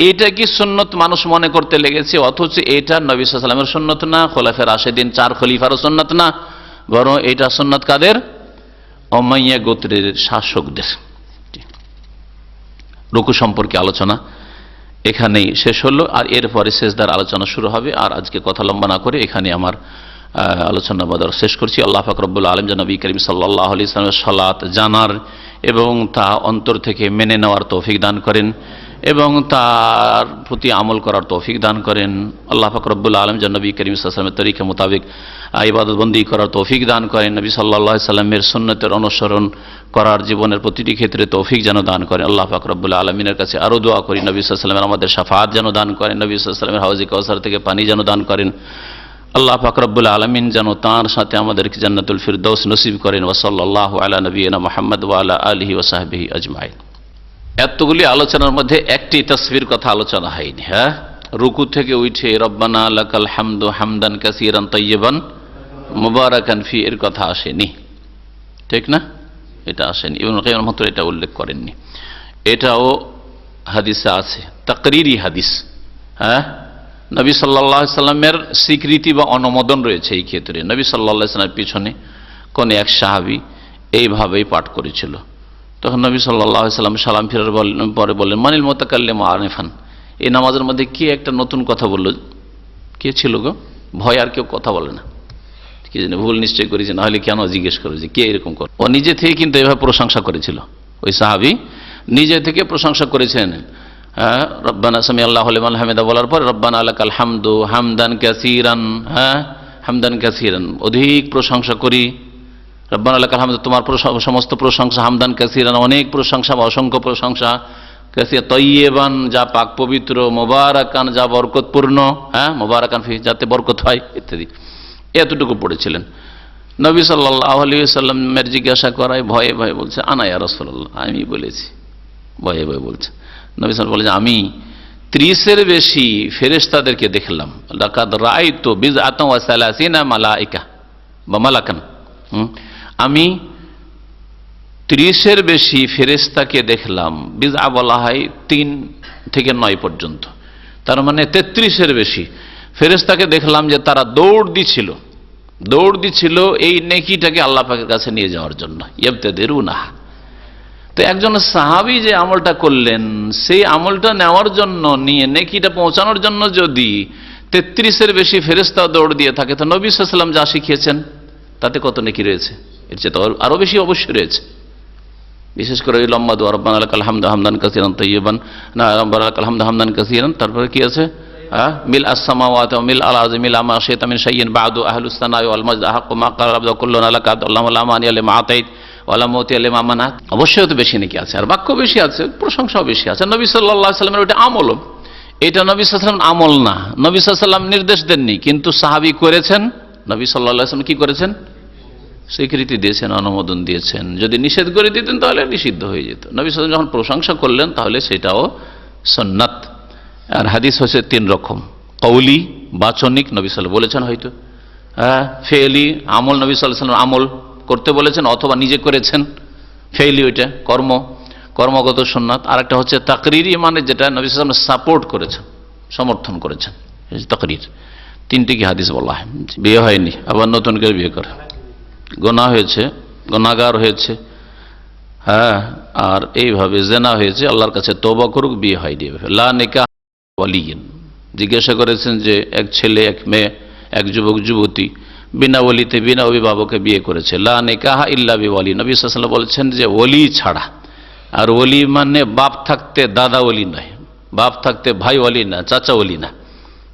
এটা কি সুন্নত মানুষ মনে করতে লেগেছে, অথচ এটা নবী সাল্লাল্লাহু আলাইহি ওয়াসাল্লামের সুন্নত না, খোলাফায়ে রাশেদিন 4 খলিফারও সুন্নত না, বরং এটা সুন্নত কাদের? উমাইয়া গোত্রের শাসকদের। রুকু সম্পর্কে আলোচনা এখানেই শেষ হলো, আর এরপরে সেজদার আলোচনা শুরু হবে। আর আজকে কথা লম্বা না করে এখানে আমার আলোচনা বদর শেষ করছি। আল্লাহ পাক রব্বুল আলামিন যেন নবী করিম সাল্লাল্লাহু আলাইহি ওয়াসাল্লামের সালাত জানার এবং তা অন্তর থেকে মেনে নেওয়ার তৌফিক দান করেন এবং তার প্রতি আমল করার তৌফিক দান করেন। আল্লাহ পাক রব্বুল আলামিন যেন নবী করিম সাল্লাল্লাহু আলাইহি ওয়াসাল্লামের তরিকা মোতাবেক ইবাদত বন্দি করার তৌফিক দান করেন। নবী সাল্লাল্লাহু আলাইহি ওয়াসাল্লামের সুন্নতের অনুসরণ করার জীবনের প্রতিটি ক্ষেত্রে তৌফিক যেন দান করেন। আল্লাহ পাক রব্বুল আলামিনের কাছে আরো দোয়া করি, নবী সাল্লাল্লাহু আলাইহি ওয়াসাল্লামের আমাদের শাফাআত যেন দান করেন, নবী সাল্লাল্লাহু আলাইহি ওয়াসাল্লামের হাউজে কাউসার থেকে পানি যেন দান করেন। আল্লাহ পাক রব্বুল আলামিন যেন তাঁর সাথে আমাদেরকে জান্নাতুল ফিরদৌস নসিব করেন। ওয়া সাল্লাল্লাহু আলা নবিয়িনা মুহাম্মদ ওয়া আলা আলিহি ওয়া সাহবিহি আজমাইন। এতগুলি আলোচনার মধ্যে একটি তাসবির কথা আলোচনা হয়নি। রুকু থেকে উঠে রব্বানা লাকাল হামদু হামদান কাসীরান তাইয়িবান মুবারাকান ফি এর কথা আসেনি, ঠিক না? এটা আসেনি, ইবনুল কাইয়িম রাহমাতুল্লাহ এটা উল্লেখ করেননি। এটাও হাদিসে আছে, তাকরিরি হাদিস। হ্যাঁ, নবী সাল্লাল্লাহু আলাইহি সাল্লামের স্বীকৃতি বা অনুমোদন রয়েছে এই ক্ষেত্রে। নবী সাল্লাল্লাহু আলাইহি সাল্লামের পিছনে কোন এক সাহাবী এইভাবেই পাঠ করেছিল। তখন নবী সাল্লাল্লাহু আলাইহি সাল্লাম সালাম ফিরার পরে বললেন, মানিল মুতাকাল্লিমু আনিফান, এই নামাজের মধ্যে কে একটা নতুন কথা বললো? কে ছিল গো? ভয় আর কেউ কথা বলে না, কি জানি ভুল নিশ্চয় করেছে, না হলে কেন জিজ্ঞেস করে যে কে এরকম করে। ও নিজে থেকে কিন্তু এভাবে প্রশংসা করেছিল, ওই সাহাবী নিজে থেকে প্রশংসা করেছেন। হ্যাঁ, রব্বানা সামি আল্লাহু লিমান হামিদা বলার পর রব্বানা লাকাল হামদু হামদান কাসীরান, হ্যাঁ হামদান কাসীরান, অধিক প্রশংসা করি। রব্বানা লাকাল হামদু, তোমার সমস্ত প্রশংসা, হামদান কাসীরান, অনেক প্রশংসা বা অসংখ্য প্রশংসা, কাসীর তাইয়্যিবান, যা পাক পবিত্র, মুবারাকান, যা বরকতপূর্ণ, হ্যাঁ মুবারাকান ফি, যাতে বরকত হয় ইত্যাদি। এতটুকু পড়েছিলেন। নবী সাল্লাল্লাহু আলাইহি ওয়াসাল্লামের জিজ্ঞাসা করায় ভয়ে ভয়ে বলছে, আনা ইয়া রাসূলুল্লাহ, আমি বলেছি। ভয়ে ভয়ে বলছে। নবী সাল্লাল্লাহু আলাইহি ওয়াসাল্লাম বলেছে, আমি 30-এর বেশি ফেরেশতাদেরকে দেখলাম। লাকাদ রাআইতু বিজআতান ওয়া সালাসিনা মালাইকা বা মালাকান, আমি 30-এর বেশি ফেরেশতাকে দেখলাম। বিজআ বলা হয় 3 থেকে 9 পর্যন্ত, তার মানে 33-এর বেশি ফেরেশতাকে দেখলাম যে তারা দৌড় দিচ্ছিল এই নেকিটাকে আল্লাহ পাকের কাছে নিয়ে যাওয়ার জন্য। ইয়াবতাদিরুনাহা, তো একজন সাহাবী যে আমলটা করলেন, সেই আমলটা নেওয়ার জন্য, নিয়ে নেকিটা পৌঁছানোর জন্য যদি 33-এর বেশি ফেরেশতা দৌড় দিয়ে থাকে, তো নবী সাল্লাল্লাহু আলাইহি ওয়াসাল্লাম যা শিখিয়েছেন তাতে কত নেকি রয়েছে? এর চেয়ে তো আরো বেশি অবশ্যই রয়েছে। বিশেষ করে লম্বা দোয়া, রব্বানা লাকাল হামদু হামদান কাসীরান তাইয়্যিবান, না রব্বানা লাকাল হামদু হামদান কাসীরান, তারপরে কি আছে? মিল আস-সামাওয়াতি ওয়া মিল আল-আরদি মিল মা শাইতা মিন শাইইন বা'দু আহলুস সানাই ওয়াল majd আহাক্কু মা ক্বালা আবদু কুল্লুনা লাকা আল্লাহুম্মা লা মানিয়া লিমা আতাইত ওয়া লা মুতিয়া লিমা মানাত। অবশ্যই তো বেশি নাকি আছে, আর বাক্য বেশি আছে, প্রশংসাও বেশি আছে। নবী সাল্লাল্লাহু আলাইহি ওয়াসাল্লামের ওটা আমল, এটা নবী সাল্লাল্লাহু আলাইহি ওয়াসাল্লাম আমল না। নবী সাল্লাল্লাহু আলাইহি ওয়াসাল্লাম নির্দেশ দেননি, কিন্তু সাহাবী করেছেন। নবী সাল্লাল্লাহু আলাইহি ওয়াসাল্লাম কি করেছেন? স্বীকৃতি দিয়েছেন, অনুমোদন দিয়েছেন। যদি নিষেধ করে দিতেন তাহলে নিষিদ্ধ হয়ে যেত। নবী সাল্লাল্লাহু আলাইহি ওয়াসাল্লাম যখন প্রশংসা করলেন তাহলে সেটাও সুন্নাত। আর হাদিস হচ্ছে 3 রকম, কওলি, বাচনিক, নবী সাল্লাল্লাহু আলাইহি ওয়াসাল্লাম বলেছেন হয়তো, হ্যাঁ ফেলি, আমল নবী সাল্লাল্লাহু আলাইহি ওয়াসাল্লাম আমল করতে বলেছেন অথবা নিজে করেছেন, ফেলি ওইটা কর্মগত সুন্নাত। আর একটা হচ্ছে তাকরিরি, মানে যেটা নবী সাল্লাল্লাহু আলাইহি ওয়াসাল্লাম সাপোর্ট করেছেন, সমর্থন করেছেন, তাকরির। 3টি কি হাদিস বলা হয়। বিয়ে হয়নি, আবার নতুন করে বিয়ে করে, গুনাহ হয়েছে, গুনাহগার হয়েছে, হ্যাঁ, আর এইভাবে জেনা হয়েছে, আল্লাহর কাছে তওবা করুক, বিয়ে হয়নি। লা নিকাহ ওয়ালিয়্যিন, জিজ্ঞাসা করেছেন যে এক ছেলে, এক মেয়ে, এক যুবক যুবতী বিনা ওলিতে, বিনা অভিভাবকে বিয়ে করেছে। লা নিকাহা ইল্লা বিওয়ালি, নবী সাল্লাল্লাহু আলাইহি ওয়াসাল্লাম বলেছেন যে ওলি ছাড়া। আর ওলি মানে বাপ থাকতে দাদা ওলি নয়, বাপ থাকতে ভাই ওলি না, চাচা ওলি না।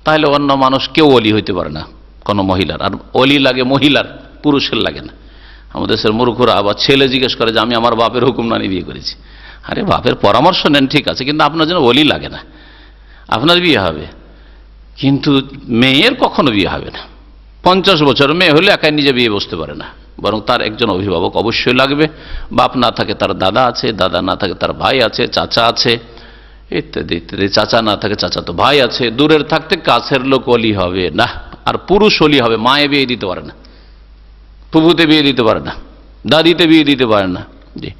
তাহলে অন্য মানুষ কেউ ওলি হইতে পারে না কোনো মহিলার। আর ওলি লাগে মহিলার, পুরুষের লাগে না। আমাদের দেশের মূর্খরা আবার ছেলে জিজ্ঞেস করে যে আমি আমার বাপের হুকুম না নিয়ে বিয়ে করেছি। আরে বাপের পরামর্শ নেন, ঠিক আছে, কিন্তু আপনার জন্য ওলি লাগে না। আপনার বিয়ে হবে, কিন্তু মেয়ের কখনো বিয়ে হবে না। 50 বছর মেয়ে হলে একাই নিজে বিয়ে বসতে পারে না, বরং তার একজন অভিভাবক অবশ্যই লাগবে। বাপ না থাকে তার দাদা আছে, দাদা না থাকে তার ভাই আছে, চাচা আছে, ইত্যাদি ইত্যাদি। চাচা না থাকে চাচা তো ভাই আছে। দূরের থাকতে কাছের লোক ওলি হবে না। আর পুরুষ ওলি হবে, মায়ে বিয়ে দিতে পারে না, ফুফুতে বিয়ে দিতে পারে না, দাদিতে বিয়ে দিতে পারে না। জি,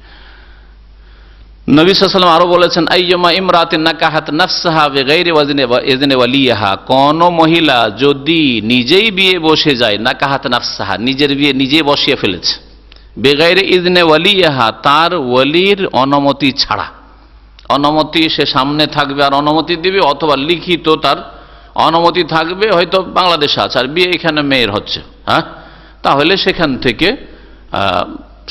নবী সাল্লাল্লাহু আলাইহি ওয়াসাল্লাম আরো বলেছেন, আইয়ুমা ইমরাতিন নাকাহাত নাফসাহা বিগাইরি ইযনি ওয়ালিহা, কোন মহিলা যদি নিজেই বিয়ে বসে যায়, নাকাহাত নাফসাহা, নিজের বিয়ে নিজেই বসিয়ে ফেলেছে, বিগাইরি ইযনি ওয়ালিহা, তার ওয়ালির অনুমতি ছাড়া। অনুমতি, সে সামনে থাকবে আর অনুমতি দিবে, অথবা লিখিত তার অনুমতি থাকবে, হয়তো বাংলাদেশে আছে আর বিয়ে এখানে মেয়ের হচ্ছে, হ্যাঁ, তাহলে সেখান থেকে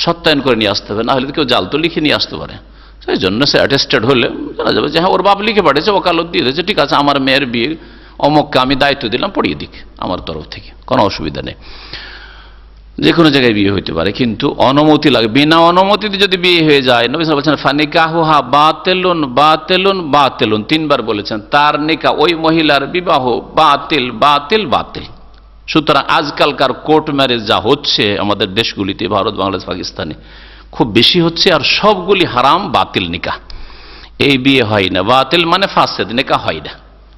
সত্যায়ন করে নিয়ে আসতে হবে। না হলে কেউ জাল তো লিখে নিয়ে আসতে পারে। সেই জন্য সে অ্যাটেস্টেড হলে জানা যাবে যে হ্যাঁ ওর বাপ লিখে পাঠিয়েছে, ওকালত দিয়ে দিয়েছে, ঠিক আছে আমার মেয়ের বিয়ে অমুককে আমি দায়িত্ব দিলাম, পড়িয়ে দিক আমার তরফ থেকে, কোনো অসুবিধা নেই। যে কোনো জায়গায় বিয়ে হইতে পারে, কিন্তু অনুমতি লাগে। বিনা অনুমতিতে যদি বিয়ে হয়ে যায়, নবী সাল্লাল্লাহু আলাইহি ওয়াসাল্লাম বলেছেন ফানিকাহুহা বাতিলুন বাতিলুন বাতিলুন, 3 বার বলেছেন, তার নিকাহ, ওই মহিলার বিবাহ বাতিল বাতিল বাতিল। সুতরাং আজকালকার কোর্ট ম্যারেজ যা হচ্ছে আমাদের দেশগুলিতে, ভারত, বাংলাদেশ, পাকিস্তানে খুব বেশি হচ্ছে, আর সবগুলি হারাম, বাতিল নিকাহ। এই বিয়ে হয় না, বাতিল মানে ফাসেদ, নিকাহ হয় না,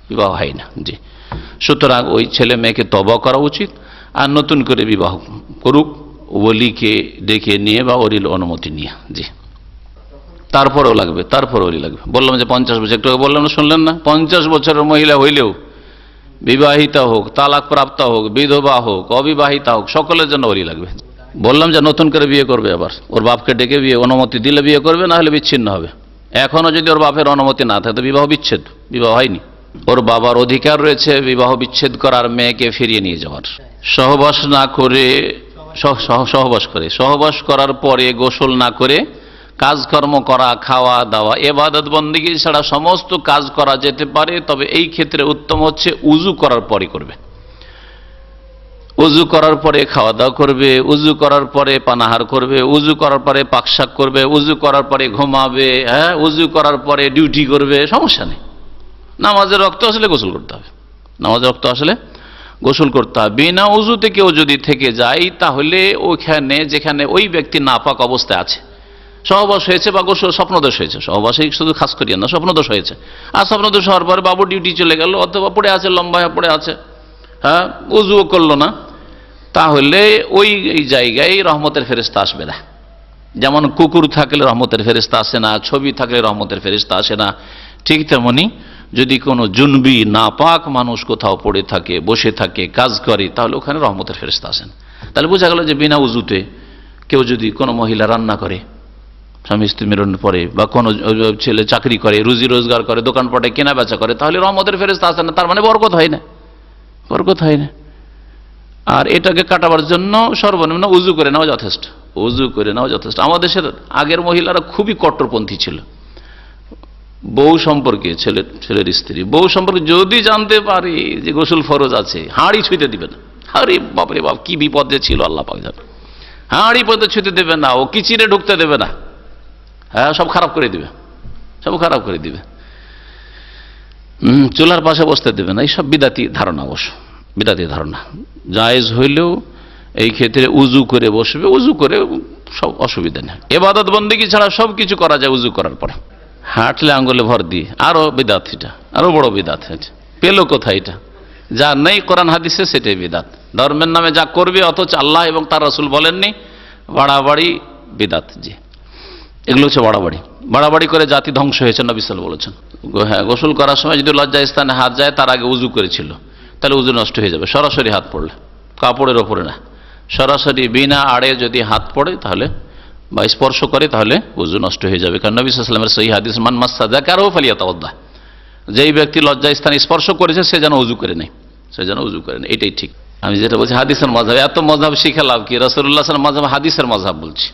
বিবাহ হয় না। জি, সুতরাং ওই ছেলে মেয়েকে তওবা করা উচিত, আর নতুন করে বিবাহ করুক, ওলিকে ডেকে নিয়ে বা ওলির অনুমতি নিয়ে। জি, তারপরেও লাগবে, তারপরে ওলি লাগবে। বললাম যে 50 বছর, একটু বললাম না, শুনলেন না? 50 বছরের মহিলা হইলেও, বিবাহিতা হোক, তালাক প্রাপ্তা হোক, বিধবা হোক, অবিবাহিতা হোক, সকলের জন্য ওলি লাগবে। বললাম যে নতুন করে বিয়ে করবে, আবার ওর বাপকে ডেকে বিয়ে অনুমতি দিলে বিয়ে করবে, না হলে বিচ্ছিন্ন হবে। এখনো যদি ওর বাপের অনুমতি না থাকে তো বিবাহ বিচ্ছেদ, বিবাহ হয়নি। ওর বাবার অধিকার রয়েছে বিবাহ বিচ্ছেদ করার, মেয়েকে ফিরিয়ে নিয়ে যাওয়ার। সহবাস না করে, সহবাস করার পরে গোসল না করে কাজকর্ম করা, খাওয়া দাওয়া, ইবাদত বন্দেগী ছাড়া সমস্ত কাজ করা যেতে পারে, তবে এই ক্ষেত্রে উত্তম হচ্ছে উযু করার পরে করবে। উযু করার পরে খাওয়া দাওয়া করবে, উযু করার পরে পানাহার করবে, উযু করার পরে পাকশাক করবে, উযু করার পরে ঘুমাবে, হ্যাঁ, উযু করার পরে ডিউটি করবে, সমস্যা নেই। নামাজের রক্ত আসলে গোসল করতে হবে, নামাজের রক্ত আসলে গোসল করতে হবে। বিনা উযুতে কেউ যদি থেকে যায় তাহলে ওইখানে, যেখানে ওই ব্যক্তি নাপাক অবস্থায় আছে, সহবাস হয়েছে বা গোসল স্বপ্নদোষ হয়েছে, সহবাসে শুধু খাস করিয়া না, স্বপ্নদোষ হয়েছে, আর স্বপ্নদোষ হওয়ার পরে বাবু ডিউটি চলে গেল, অথবা পড়ে আছে, লম্বা হয়ে পড়ে আছে, হ্যাঁ, উযুও করলো না, তাহলে ওই জায়গায় রহমতের ফেরেশতা আসবে না। যেমন কুকুর থাকলে রহমতের ফেরেশতা আসে না, ছবি থাকলে রহমতের ফেরেশতা আসে না, ঠিক তেমনি যদি কোনো জুনবি নাপাক মানুষ কোথাও পড়ে থাকে, বসে থাকে, কাজ করে, তাহলে ওখানে রহমতের ফেরেশতা আসেন। তাহলে বোঝা গেল যে বিনা উযুতে কেউ যদি কোনো মহিলা রান্না করে স্বামী স্ত্রী মিলনের পরে, বা কোনো ছেলে চাকরি করে, রুজি রোজগার করে, দোকানপাটে কেনা বেচা করে, তাহলে রহমতের ফেরেশতা আসে না, তার মানে বরকত হয় না, বরকত হয় না। আর এটাকে কাটাবার জন্য সর্বনিম্ন উযু করে নেওয়া যথেষ্ট, উযু করে নেওয়া যথেষ্ট। আমাদের দেশের আগের মহিলারা খুবই কট্টরপন্থী ছিল বউ সম্পর্কে, ছেলের স্ত্রী বউ সম্পর্কে যদি জানতে পারে যে গোসল ফরজ আছে, হাঁড়ি ছুঁতে দিবে না। আরে বাপরে বাপ, কি বিপদ যে ছিল আল্লাহ পাক জানে। হাঁড়ি পর্যন্ত ছুঁতে দেবে না, ও কিচিরে ঢুকতে দেবে না, হ্যাঁ, সব খারাপ করে দিবে, সব খারাপ করে দিবে। চুলার পাশে বসতে দেবে না। এইসব বিদাতি ধারণা, অবশ্য বিদাতি ধারণা। জায়েজ হইলেও এই ক্ষেত্রে উযু করে বসবে, উযু করে সব অসুবিধা নেই। ইবাদত বন্দেগী ছাড়া সব কিছু করা যায় উযু করার পরে। হাঁটলে আঙ্গুলে ভর দিয়ে, আরো বিদাত, এটা আরো বড় বিদাত। পেলো কোথায় এটা? যা নেই কোরআন হাদিসে সেটাই বিদাত। ধর্মের নামে যা করবে অথচ আল্লাহ এবং তার রাসূল বলেননি, বাড়াবাড়ি বিদাত। জি, এগুলো হচ্ছে বাড়াবাড়ি। বাড়াবাড়ি করে জাতি ধ্বংস হয়েছে, নবী সাল্লাল্লাহু আলাইহি ওয়াসাল্লাম বলেছেন। হ্যাঁ, গোসল করার সময় যদি লজ্জা স্থানে হাত যায়, তার আগে উযু করেছিল, তাহলে উযু নষ্ট হয়ে যাবে। সরাসরি হাত পড়লে, কাপড়ের ওপরে না, সরাসরি বিনা আড়ে যদি হাত পড়ে তাহলে, বা স্পর্শ করে, তাহলে উযু নষ্ট হয়ে যাবে। কারণ নবী সাল্লাল্লাহু আলাইহি ওয়াসাল্লামের সহিহ হাদিস, মান মাসসা যাকারাহু ফালিয়াতাওয়াদ্দা, যেই ব্যক্তি লজ্জা স্থানে স্পর্শ করেছে সে যেন উযু করে নেয়, সে যেন উযু করে নেয়। এটাই ঠিক। আমি যেটা বলছি হাদিসের মাযহাব, এত মাযহাব শিখে লাভ কি? রাসূলুল্লাহ সাল্লাল্লাহু আলাইহি ওয়াসাল্লাম মাযহাব হাদিসের মাযহাব বলছি।